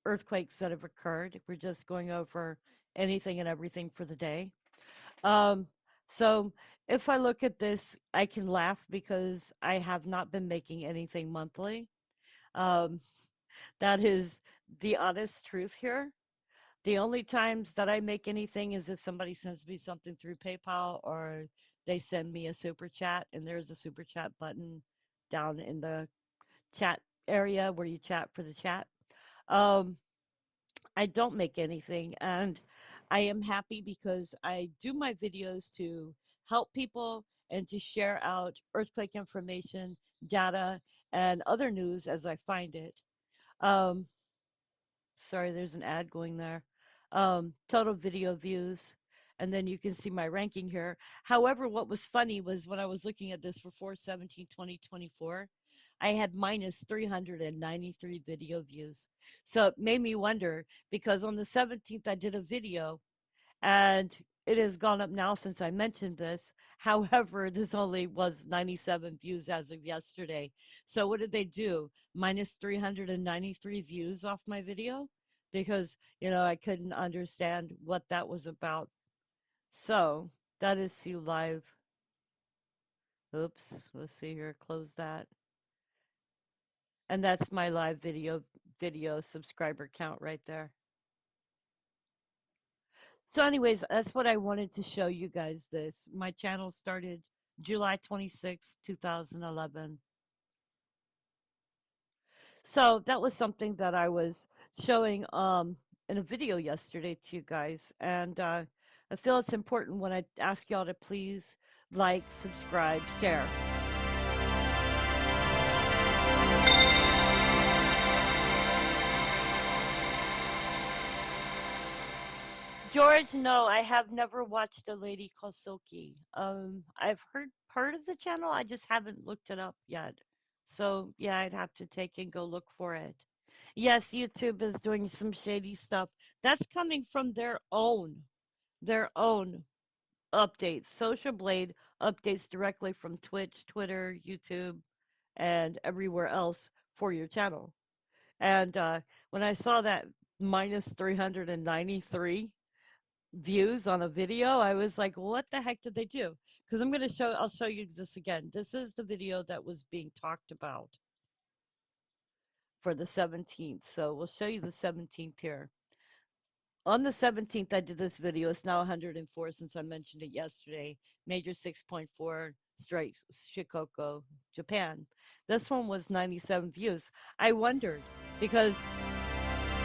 earthquakes that have occurred. We're just going over anything and everything for the day. Um, so if I look at this, I can laugh because I have not been making anything monthly. Um, that is the honest truth here. The only times that I make anything is if somebody sends me something through PayPal or they send me a super chat, and there's a super chat button down in the chat area where you chat for the chat. Um, I don't make anything, and I am happy because I do my videos to help people and to share out earthquake information, data, and other news as I find it. Um, Sorry, there's an ad going there. Total video views, and then you can see my ranking here. However, what was funny was when I was looking at this for 4/17/2024, I had minus 393 video views. So it made me wonder because on the 17th I did a video and it has gone up now since I mentioned this. However, this only was 97 views as of yesterday. So what did they do? Minus 393 views off my video? Because, I couldn't understand what that was about. So that is see live. Oops, let's see here, close that. And that's my live video subscriber count right there. So anyways, that's what I wanted to show you guys this. My channel started July 26, 2011. So that was something that I was showing in a video yesterday to you guys. And I feel it's important when I ask y'all to please like, subscribe, share. George, no, I have never watched a lady called Silky. I've heard of the channel, I just haven't looked it up yet. So yeah, I'd have to take and go look for it. Yes, YouTube is doing some shady stuff. That's coming from their own updates. Social Blade updates directly from Twitch, Twitter, YouTube, and everywhere else for your channel. And when I saw that minus 393 views on a video, I was like, what the heck did they do? Because I'll show you this again. This is the video that was being talked about for the 17th. So we'll show you the 17th here. On the 17th, I did this video. It's now 104 since I mentioned it yesterday. Major 6.4 straight Shikoku, Japan. This one was 97 views. I wondered because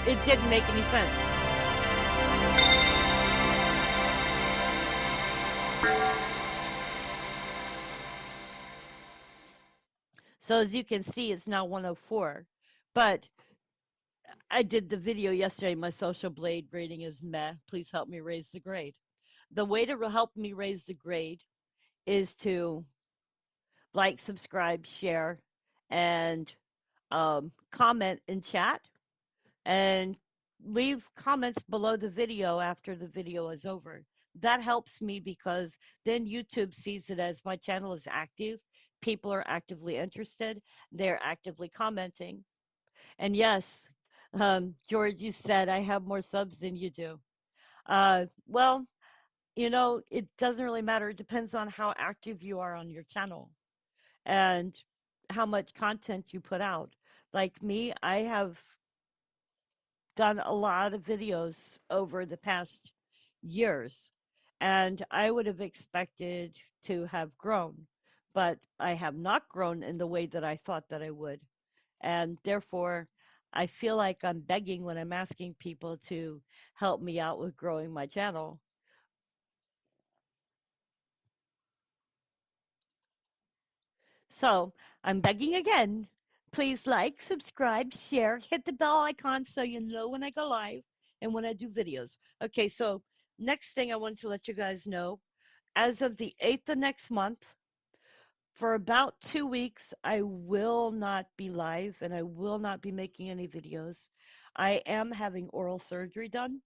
it didn't make any sense. So as you can see, it's now 104. But I did the video yesterday. My social blade rating is meh. Please help me raise the grade. The way to help me raise the grade is to like, subscribe, share, and comment in chat, and leave comments below the video after the video is over. That helps me because then YouTube sees it as my channel is active. People are actively interested. They're actively commenting. And yes, George, you said I have more subs than you do. Well, it doesn't really matter. It depends on how active you are on your channel and how much content you put out. Like me, I have done a lot of videos over the past years, and I would have expected to have grown, but I have not grown in the way that I thought that I would. And therefore, I feel like I'm begging when I'm asking people to help me out with growing my channel. So I'm begging again. Please like, subscribe, share, hit the bell icon so you know when I go live and when I do videos. Okay, so next thing I want to let you guys know, as of the 8th of next month, for about 2 weeks, I will not be live and I will not be making any videos. I am having oral surgery done,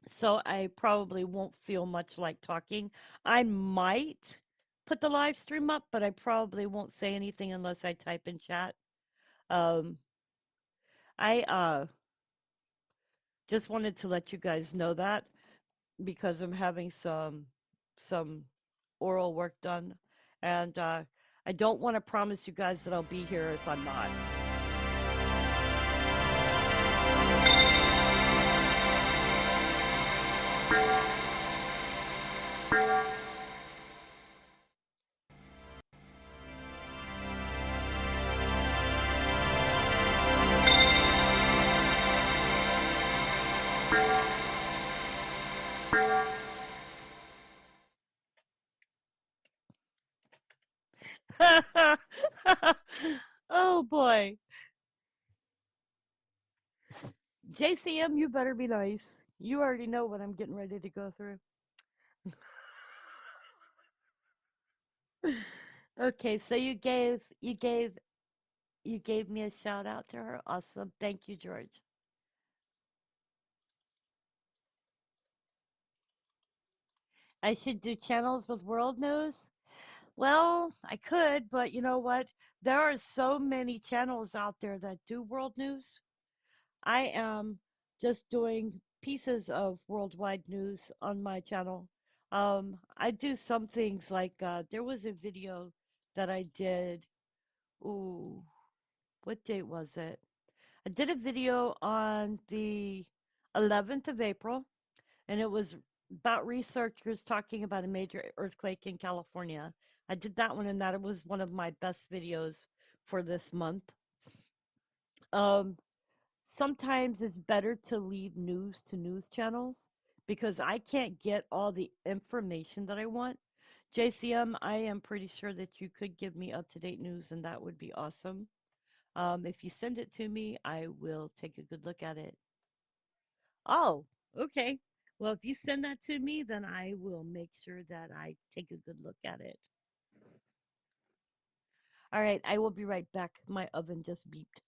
so I probably won't feel much like talking. I might put the live stream up, but I probably won't say anything unless I type in chat. Um, I just wanted to let you guys know that because I'm having some oral work done, and I don't want to promise you guys that I'll be here if I'm not. Oh boy. JCM, you better be nice. You already know what I'm getting ready to go through. Okay, so you gave me a shout out to her. Awesome. Thank you, George. I should do channels with world news. Well, I could, but you know what? There are so many channels out there that do world news. I am just doing pieces of worldwide news on my channel. I do some things like there was a video that I did. Ooh, what date was it? I did a video on the 11th of April, and it was about researchers talking about a major earthquake in California. I did that one, and that was one of my best videos for this month. Um, Sometimes it's better to leave news to news channels because I can't get all the information that I want. JCM, I am pretty sure that you could give me up-to-date news, and that would be awesome. If you send it to me, I will take a good look at it. Oh, okay. Well, if you send that to me, then I will make sure that I take a good look at it. All right, I will be right back. My oven just beeped.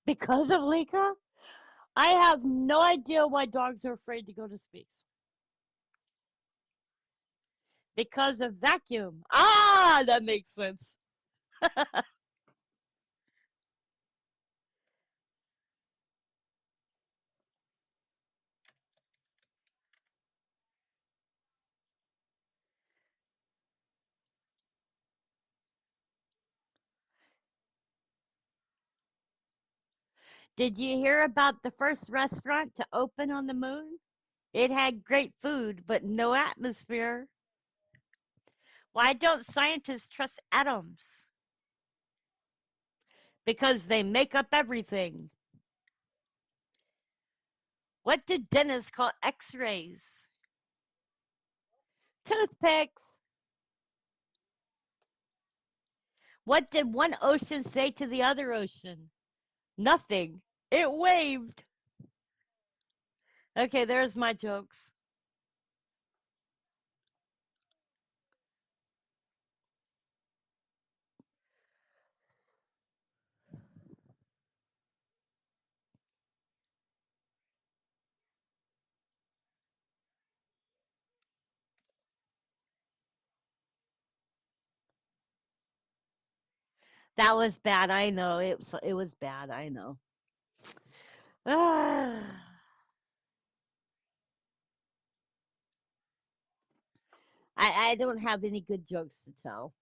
Because of Leica? I have no idea why dogs are afraid to go to space. Because of vacuum. Ah, that makes sense. Did you hear about the first restaurant to open on the moon? It had great food, but no atmosphere. Why don't scientists trust atoms? Because they make up everything. What do dentists call x-rays? Toothpicks. What did one ocean say to the other ocean? Nothing. It waved. Okay, there's my jokes. That was bad. I know. It was bad. I know. Ah, I don't have any good jokes to tell.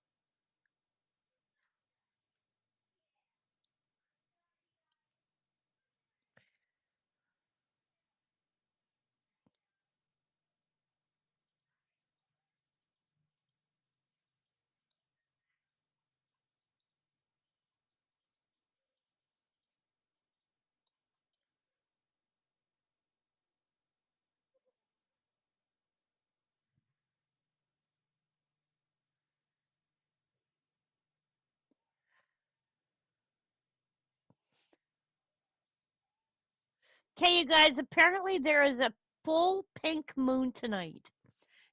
Okay, you guys, apparently there is a full pink moon tonight.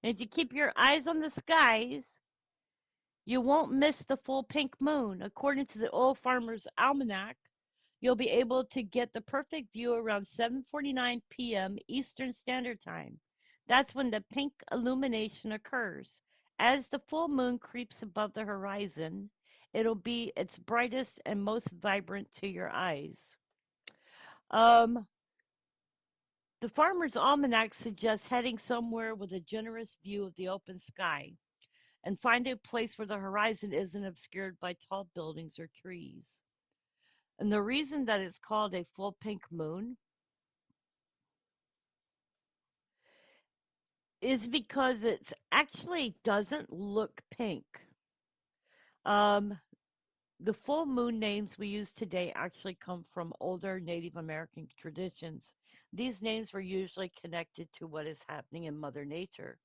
And if you keep your eyes on the skies, you won't miss the full pink moon. According to the Oil Farmer's Almanac, you'll be able to get the perfect view around 7:49 p.m. Eastern Standard Time. That's when the pink illumination occurs. As the full moon creeps above the horizon, it'll be its brightest and most vibrant to your eyes. Um, the Farmer's Almanac suggests heading somewhere with a generous view of the open sky and find a place where the horizon isn't obscured by tall buildings or trees. And the reason that it's called a full pink moon is because it actually doesn't look pink. Um, the full moon names we use today actually come from older Native American traditions. These names were usually connected to what is happening in Mother Nature.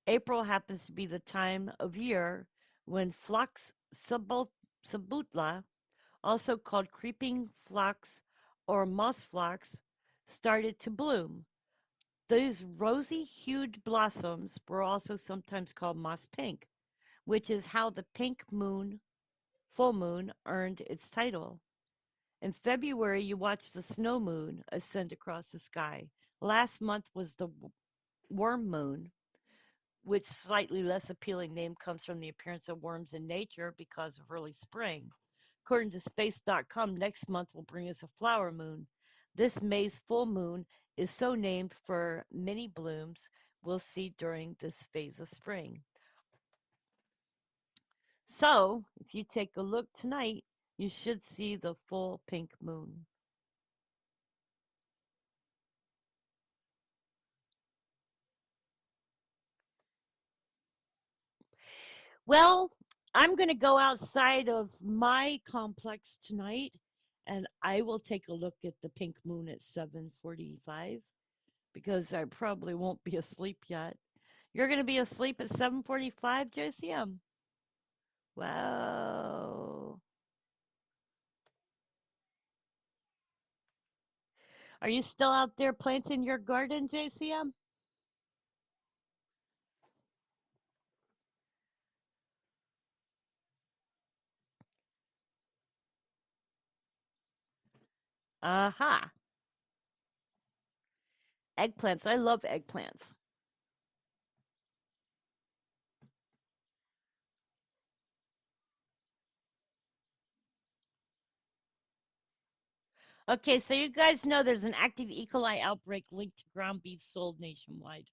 April happens to be the time of year when Phlox subutla, also called creeping phlox or moss phlox, started to bloom. These rosy-hued blossoms were also sometimes called moss pink, which is how the pink moon, full moon, earned its title. In February, you watch the snow moon ascend across the sky. Last month was the worm moon, which slightly less appealing name comes from the appearance of worms in nature because of early spring. According to space.com, next month will bring us a flower moon. This May's full moon is so named for many blooms we'll see during this phase of spring. So, if you take a look tonight, you should see the full pink moon. Well, I'm going to go outside of my complex tonight and I will take a look at the pink moon at 7:45 because I probably won't be asleep yet. You're going to be asleep at 7:45, JCM? Wow. Are you still out there planting your garden, JCM? Aha. Eggplants. I love eggplants. Okay, so you guys know there's an active E. coli outbreak linked to ground beef sold nationwide.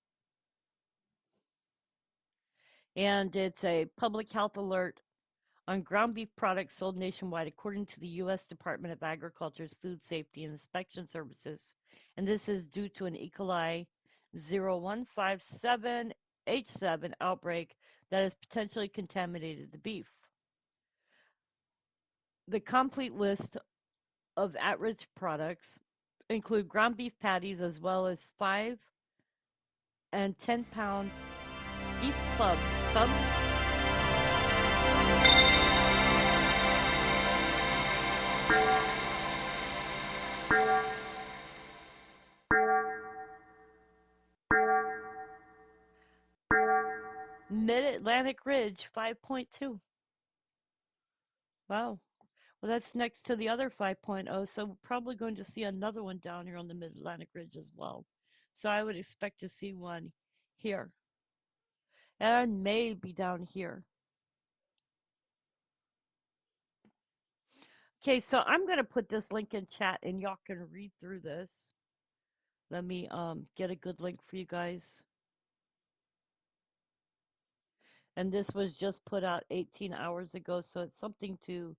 And it's a public health alert on ground beef products sold nationwide, according to the U.S. Department of Agriculture's Food Safety and Inspection Services. And this is due to an E. coli 0157H7 outbreak that has potentially contaminated the beef. The complete list of at-risk products include ground beef patties as well as 5 and 10-pound beef club thumb. Mid-Atlantic Ridge 5.2. Wow. Well, that's next to the other 5.0, so we're probably going to see another one down here on the Mid-Atlantic Ridge as well. So I would expect to see one here and maybe down here. Okay, so I'm going to put this link in chat and y'all can read through this. Let me get a good link for you guys. And this was just put out 18 hours ago, so it's something to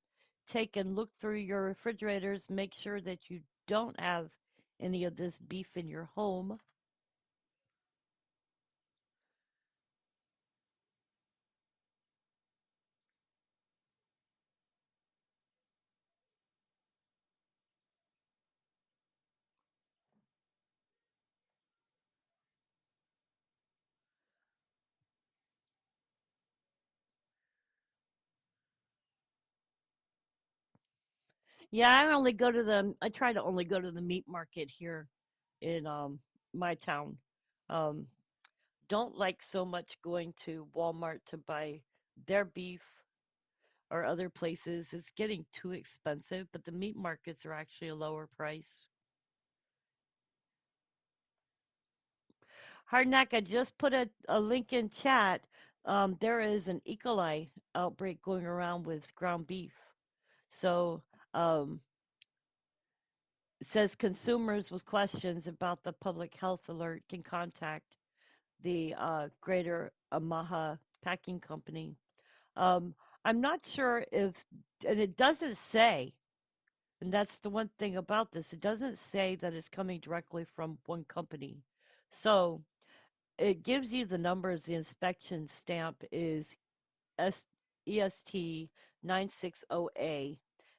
take and look through your refrigerators. Make sure that you don't have any of this beef in your home. Yeah, I try to only go to the meat market here in my town. Um, don't like so much going to Walmart to buy their beef or other places. It's getting too expensive, but the meat markets are actually a lower price. Hardnack, I just put a link in chat. There is an E. coli outbreak going around with ground beef. So um, it says consumers with questions about the public health alert can contact the Greater Omaha Packing Company. Um, I'm not sure if, and it doesn't say, and that's the one thing about this, it doesn't say that it's coming directly from one company. So it gives you the numbers. The inspection stamp is EST 960A.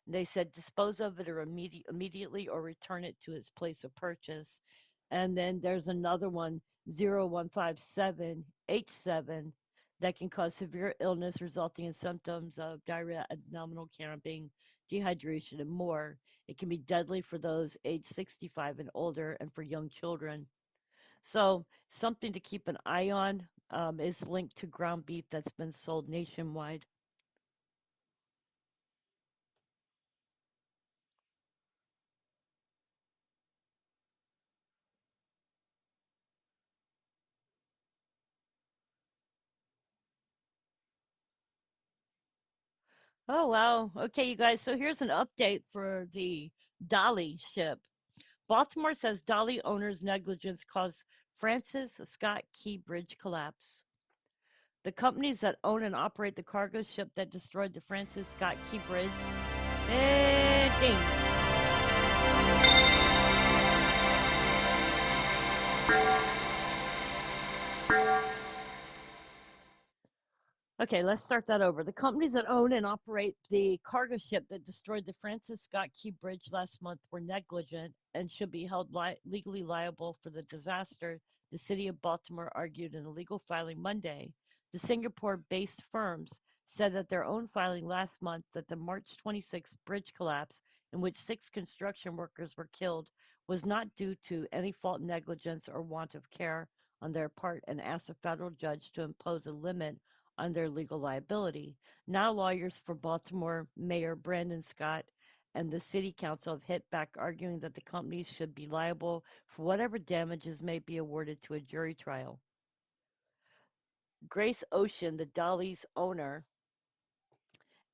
They said dispose of it or immediately or return it to its place of purchase. And then there's another one, 0157H7, that can cause severe illness resulting in symptoms of diarrhea, abdominal cramping, dehydration, and more. It can be deadly for those age 65 and older and for young children. So something to keep an eye on is linked to ground beef that's been sold nationwide. Oh, wow. Okay, you guys. So here's an update for the Dali ship. Baltimore says Dali owner's negligence caused Francis Scott Key Bridge collapse. The companies that own and operate the cargo ship that destroyed the Francis Scott Key Bridge. Ding. Okay, let's start that over. The companies that own and operate the cargo ship that destroyed the Francis Scott Key Bridge last month were negligent and should be held legally liable for the disaster, the city of Baltimore argued in a legal filing Monday. The Singapore-based firms said that their own filing last month that the March 26 bridge collapse, in which 6 construction workers were killed, was not due to any fault, negligence, or want of care on their part, and asked a federal judge to impose a limit on their legal liability. Now lawyers for Baltimore Mayor Brandon Scott and the city council have hit back, arguing that the companies should be liable for whatever damages may be awarded to a jury trial. Grace Ocean, the Dali's owner,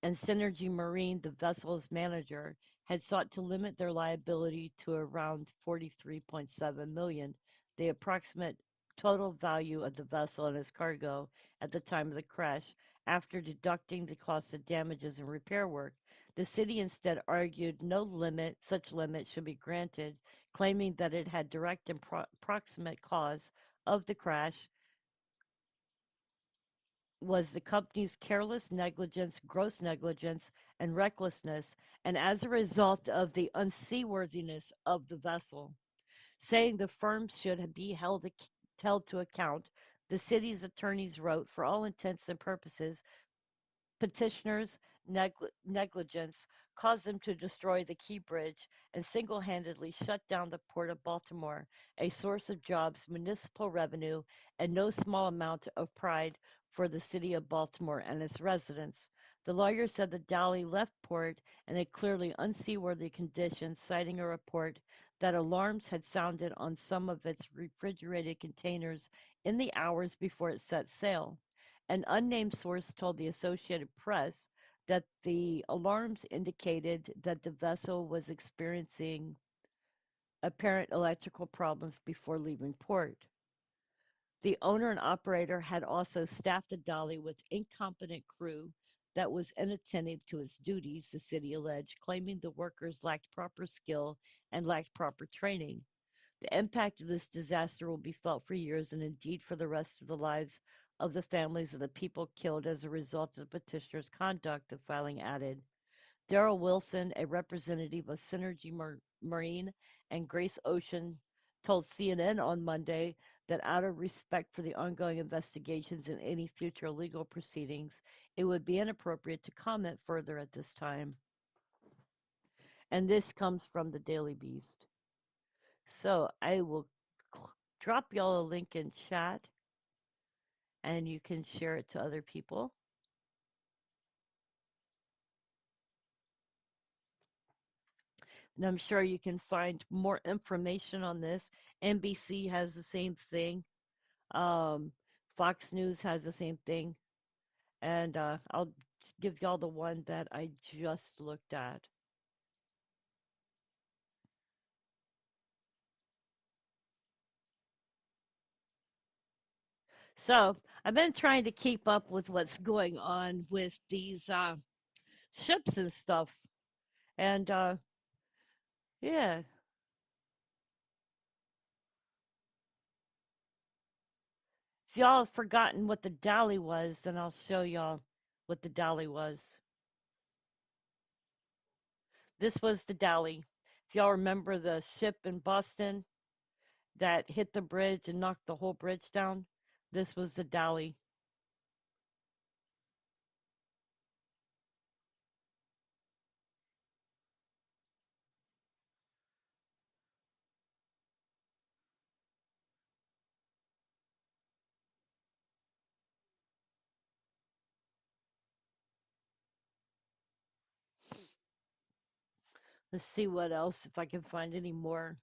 and Synergy Marine, the vessel's manager, had sought to limit their liability to around $43.7 million. The approximate total value of the vessel and its cargo at the time of the crash after deducting the cost of damages and repair work. The city instead argued no limit, such limit should be granted, claiming that it had direct and proximate cause of the crash was the company's careless negligence, gross negligence, and recklessness, and as a result of the unseaworthiness of the vessel, saying the firm should be held to account. The city's attorneys wrote, for all intents and purposes, petitioners' negligence caused them to destroy the Key Bridge and single-handedly shut down the Port of Baltimore, a source of jobs, municipal revenue, and no small amount of pride for the city of Baltimore and its residents. The lawyer said the Dali left port in a clearly unseaworthy condition, citing a report that alarms had sounded on some of its refrigerated containers in the hours before it set sail. An unnamed source told the Associated Press that the alarms indicated that the vessel was experiencing apparent electrical problems before leaving port. The owner and operator had also staffed the Dali with incompetent crew that was inattentive to its duties, the city alleged, claiming the workers lacked proper skill and lacked proper training. The impact of this disaster will be felt for years and indeed for the rest of the lives of the families of the people killed as a result of the petitioner's conduct, the filing added. Daryl Wilson, a representative of Synergy Marine and Grace Ocean, told CNN on Monday that out of respect for the ongoing investigations and any future legal proceedings, it would be inappropriate to comment further at this time. And this comes from the Daily Beast. So I will drop y'all a link in chat and you can share it to other people. And I'm sure you can find more information on this. NBC has the same thing. Um, Fox News has the same thing. And I'll give y'all the one that I just looked at. So I've been trying to keep up with what's going on with these ships and stuff. And yeah, if y'all have forgotten what the Dali was, then I'll show y'all what the Dali was. This was the Dali. If y'all remember the ship in Boston that hit the bridge and knocked the whole bridge down, this was the Dali. Let's see what else, if I can find any more.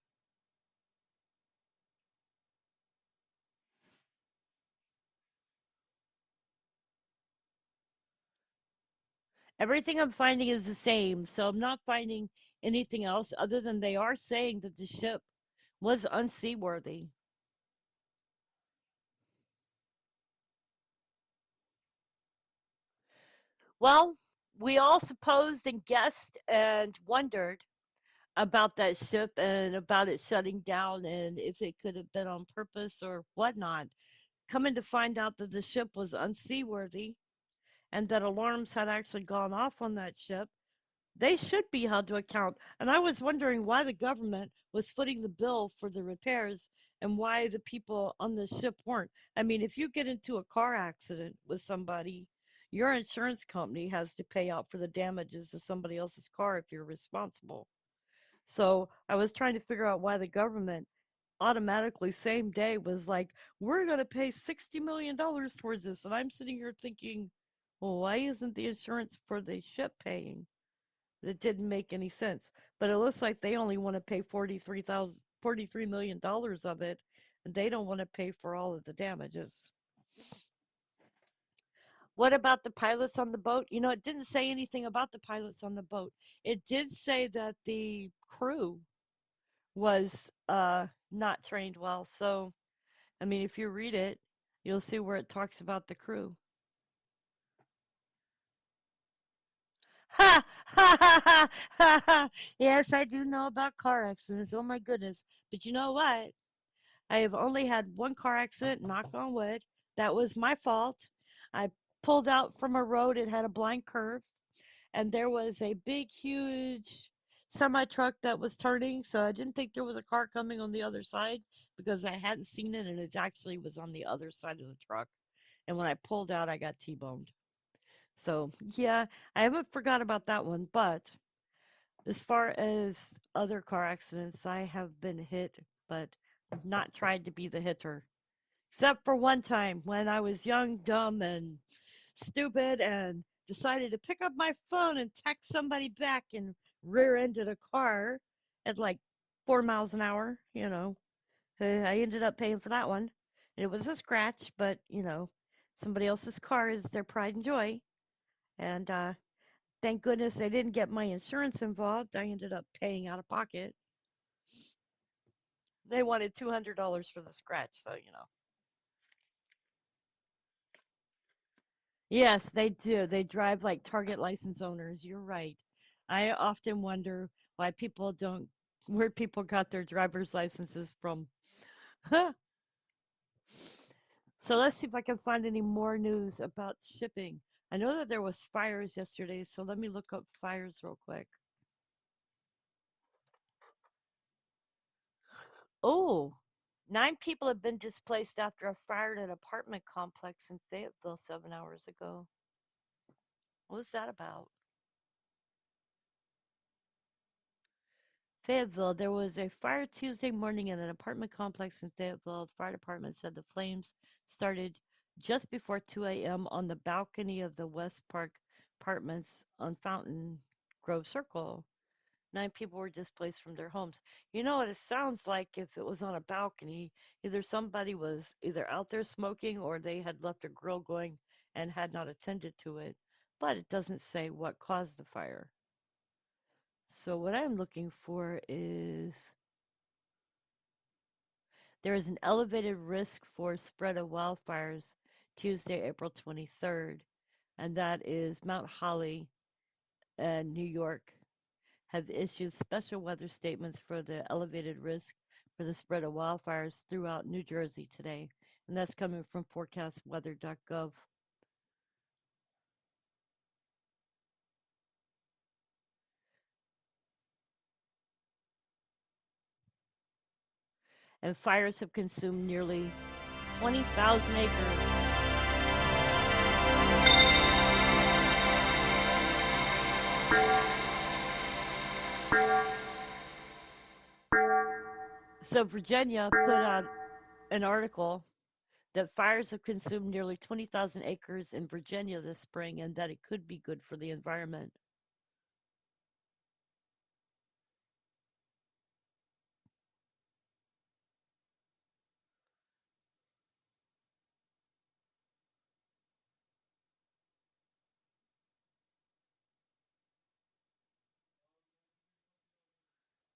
Everything I'm finding is the same, so I'm not finding anything else other than they are saying that the ship was unseaworthy. Well, we all supposed and guessed and wondered about that ship and about it shutting down and if it could have been on purpose or whatnot. Coming to find out that the ship was unseaworthy and that alarms had actually gone off on that ship, they should be held to account. And I was wondering why the government was footing the bill for the repairs and why the people on the ship weren't. I mean, if you get into a car accident with somebody, your insurance company has to pay out for the damages to somebody else's car if you're responsible. So I was trying to figure out why the government automatically same day was like, we're going to pay $60 million towards this. And I'm sitting here thinking, well, why isn't the insurance for the ship paying? It didn't make any sense. But it looks like they only want to pay $43 million of it, and they don't want to pay for all of the damages. What about the pilots on the boat? You know, it didn't say anything about the pilots on the boat. It did say that the crew was not trained well. So I mean, if you read it, you'll see where it talks about the crew. Ha ha ha ha ha ha. Yes, I do know about car accidents. Oh my goodness. But you know what? I have only had one car accident, knock on wood. That was my fault. I pulled out from a road, it had a blind curve, and there was a big, huge semi truck that was turning. So I didn't think there was a car coming on the other side because I hadn't seen it, and it actually was on the other side of the truck. And when I pulled out, I got T boned. So, yeah, I haven't forgot about that one. But as far as other car accidents, I have been hit, but not tried to be the hitter. Except for one time when I was young, dumb, and stupid and decided to pick up my phone and text somebody back and rear-ended a car at like 4 miles an hour, you know. I ended up paying for that one. It was a scratch, but, somebody else's car is their pride and joy. And thank goodness they didn't get my insurance involved. I ended up paying out of pocket. They wanted $200 for the scratch, so. Yes, they do. They drive like Target license owners. You're right. I often wonder why people don't, where people got their driver's licenses from. So let's see if I can find any more news about shipping. I know that there was fires yesterday, so let me look up fires real quick. Oh, 9 people have been displaced after a fire at an apartment complex in Fayetteville 7 hours ago. What was that about? Fayetteville, there was a fire Tuesday morning in an apartment complex in Fayetteville. The fire department said the flames started just before 2 a.m. on the balcony of the West Park Apartments on Fountain Grove Circle. 9 people were displaced from their homes. You know what it sounds like if it was on a balcony? Either somebody was either out there smoking or they had left a grill going and had not attended to it. But it doesn't say what caused the fire. So what I'm looking for is there is an elevated risk for spread of wildfires Tuesday, April 23rd, and that is Mount Holly and New York have issued special weather statements for the elevated risk for the spread of wildfires throughout New Jersey today. And that's coming from forecastweather.gov. And fires have consumed nearly 20,000 acres. So Virginia put out an article that fires have consumed nearly 20,000 acres in Virginia this spring and that it could be good for the environment.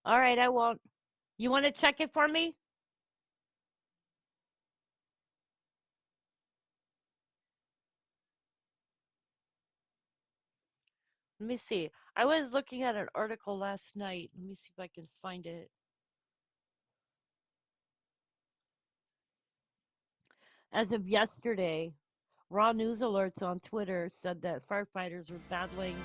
All right, I won't. You want to check it for me? Let me see. I was looking at an article last night. Let me see if I can find it. As of yesterday, Raw News Alerts on Twitter said that firefighters were battling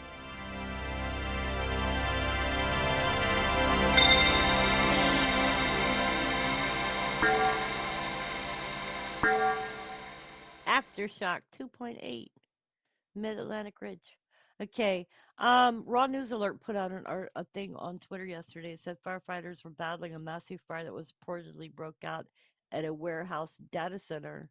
aftershock 2.8. Mid-Atlantic Ridge. Okay. Raw News Alert put out a thing on Twitter yesterday. It said firefighters were battling a massive fire that was reportedly broke out at a warehouse data center.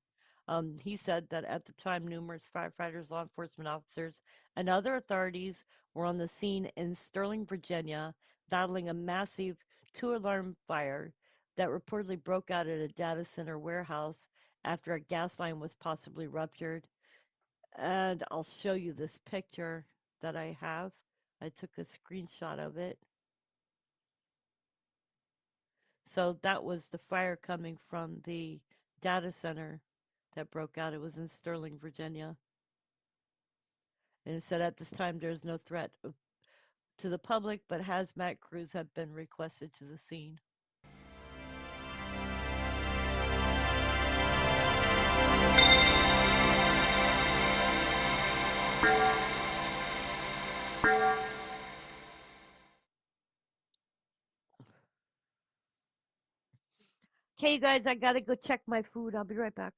He said that at the time, numerous firefighters, law enforcement officers, and other authorities were on the scene in Sterling, Virginia, battling a massive two-alarm fire that reportedly broke out at a data center warehouse after a gas line was possibly ruptured. And I'll show you this picture that I have. I took a screenshot of it. So that was the fire coming from the data center that broke out. It was in Sterling, Virginia. And it said at this time there is no threat to the public, but hazmat crews have been requested to the scene. Okay, you guys, I gotta go check my food. I'll be right back.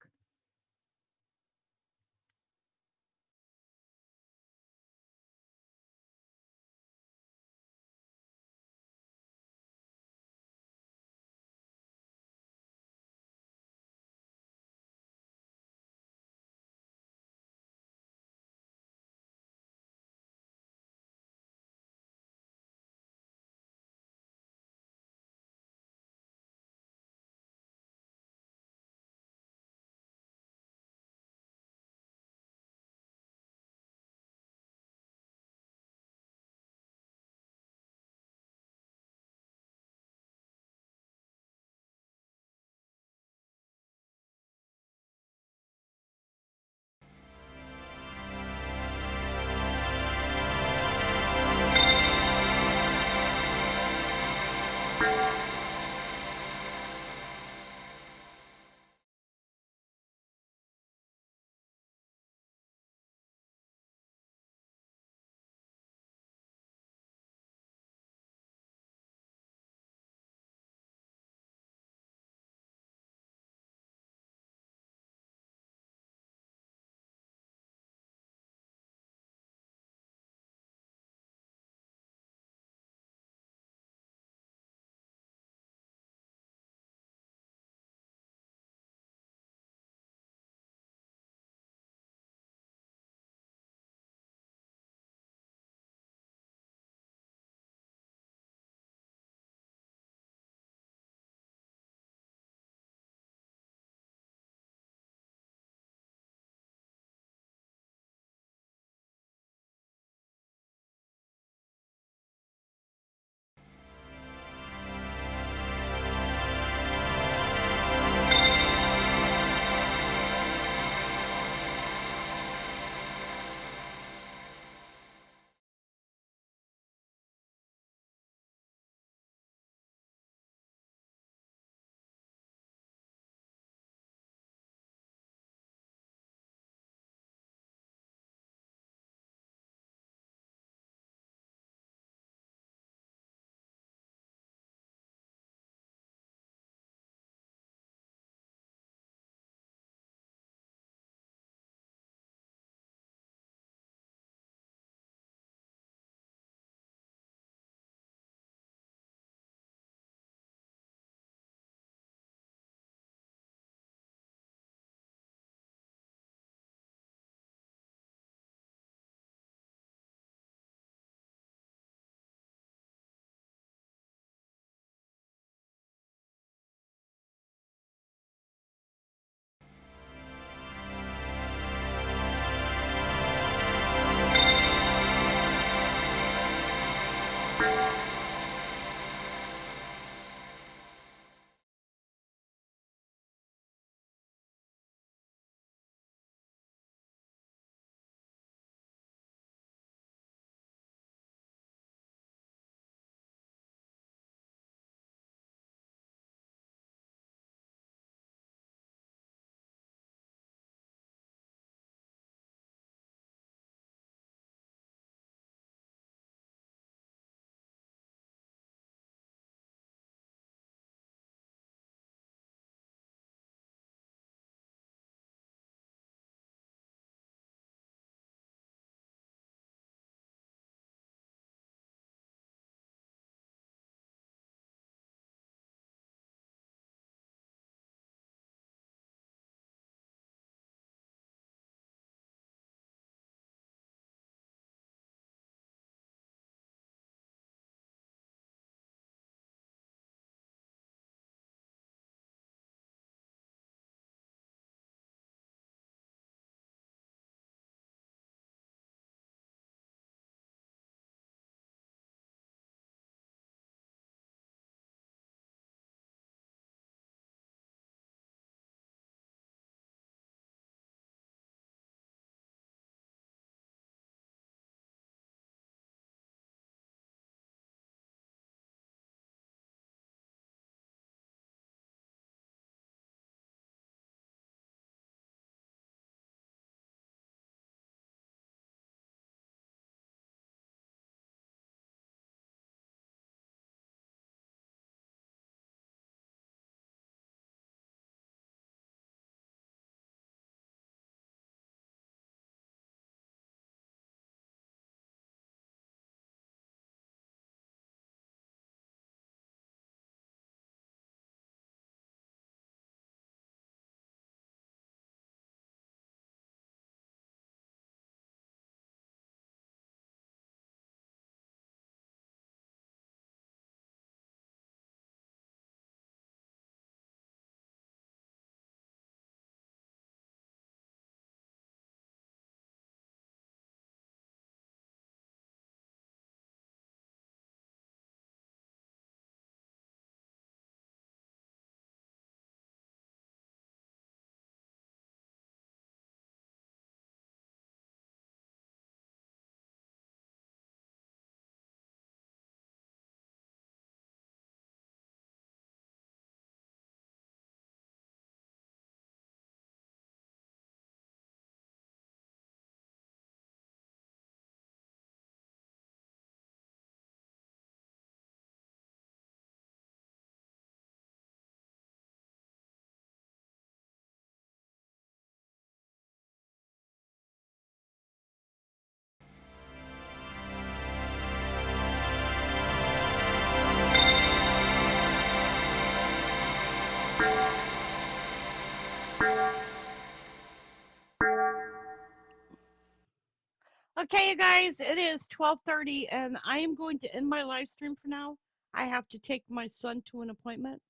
Okay, you guys, it is 12:30 and I am going to end my live stream for now. I have to take my son to an appointment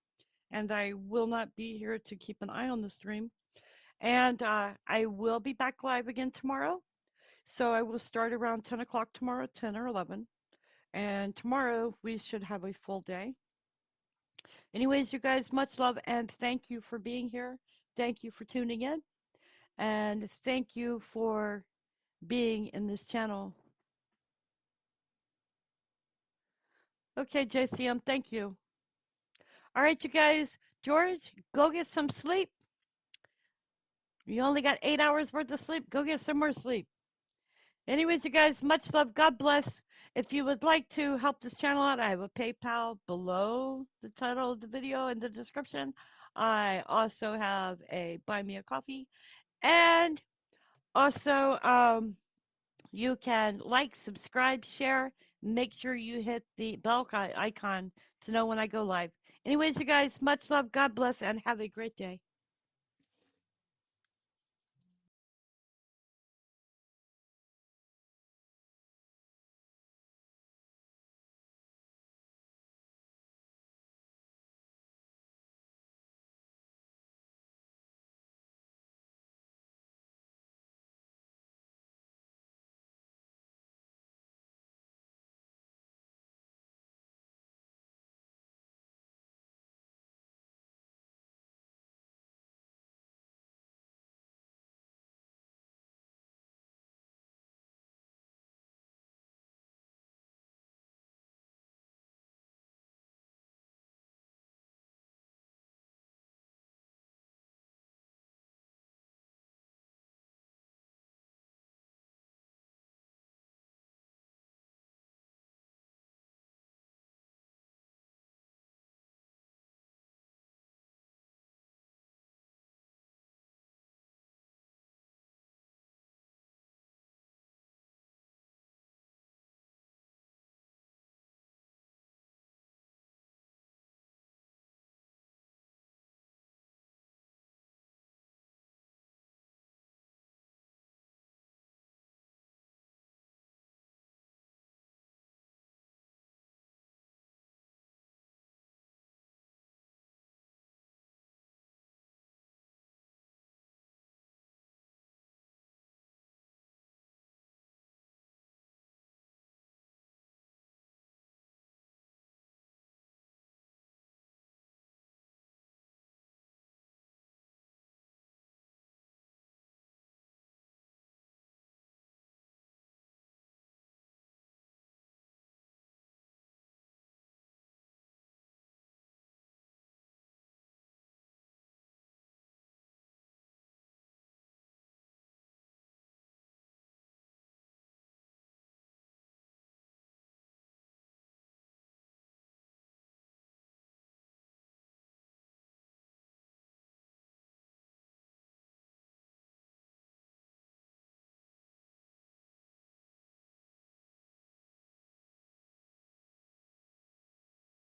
and I will not be here to keep an eye on the stream. And I will be back live again tomorrow. So I will start around 10 o'clock tomorrow, 10 or 11. And tomorrow we should have a full day. Anyways, you guys, much love and thank you for being here. Thank you for tuning in. And thank you for being in this channel. Okay, JCM, thank you. All right, you guys, George, go get some sleep. You only got 8 hours worth of sleep. Go get some more sleep. Anyways, you guys, much love. God bless. If you would like to help this channel out, I have a PayPal below the title of the video in the description. I also have a Buy Me a Coffee. And also, you can like, subscribe, share. Make sure you hit the bell icon to know when I go live. Anyways, you guys, much love. God bless and have a great day.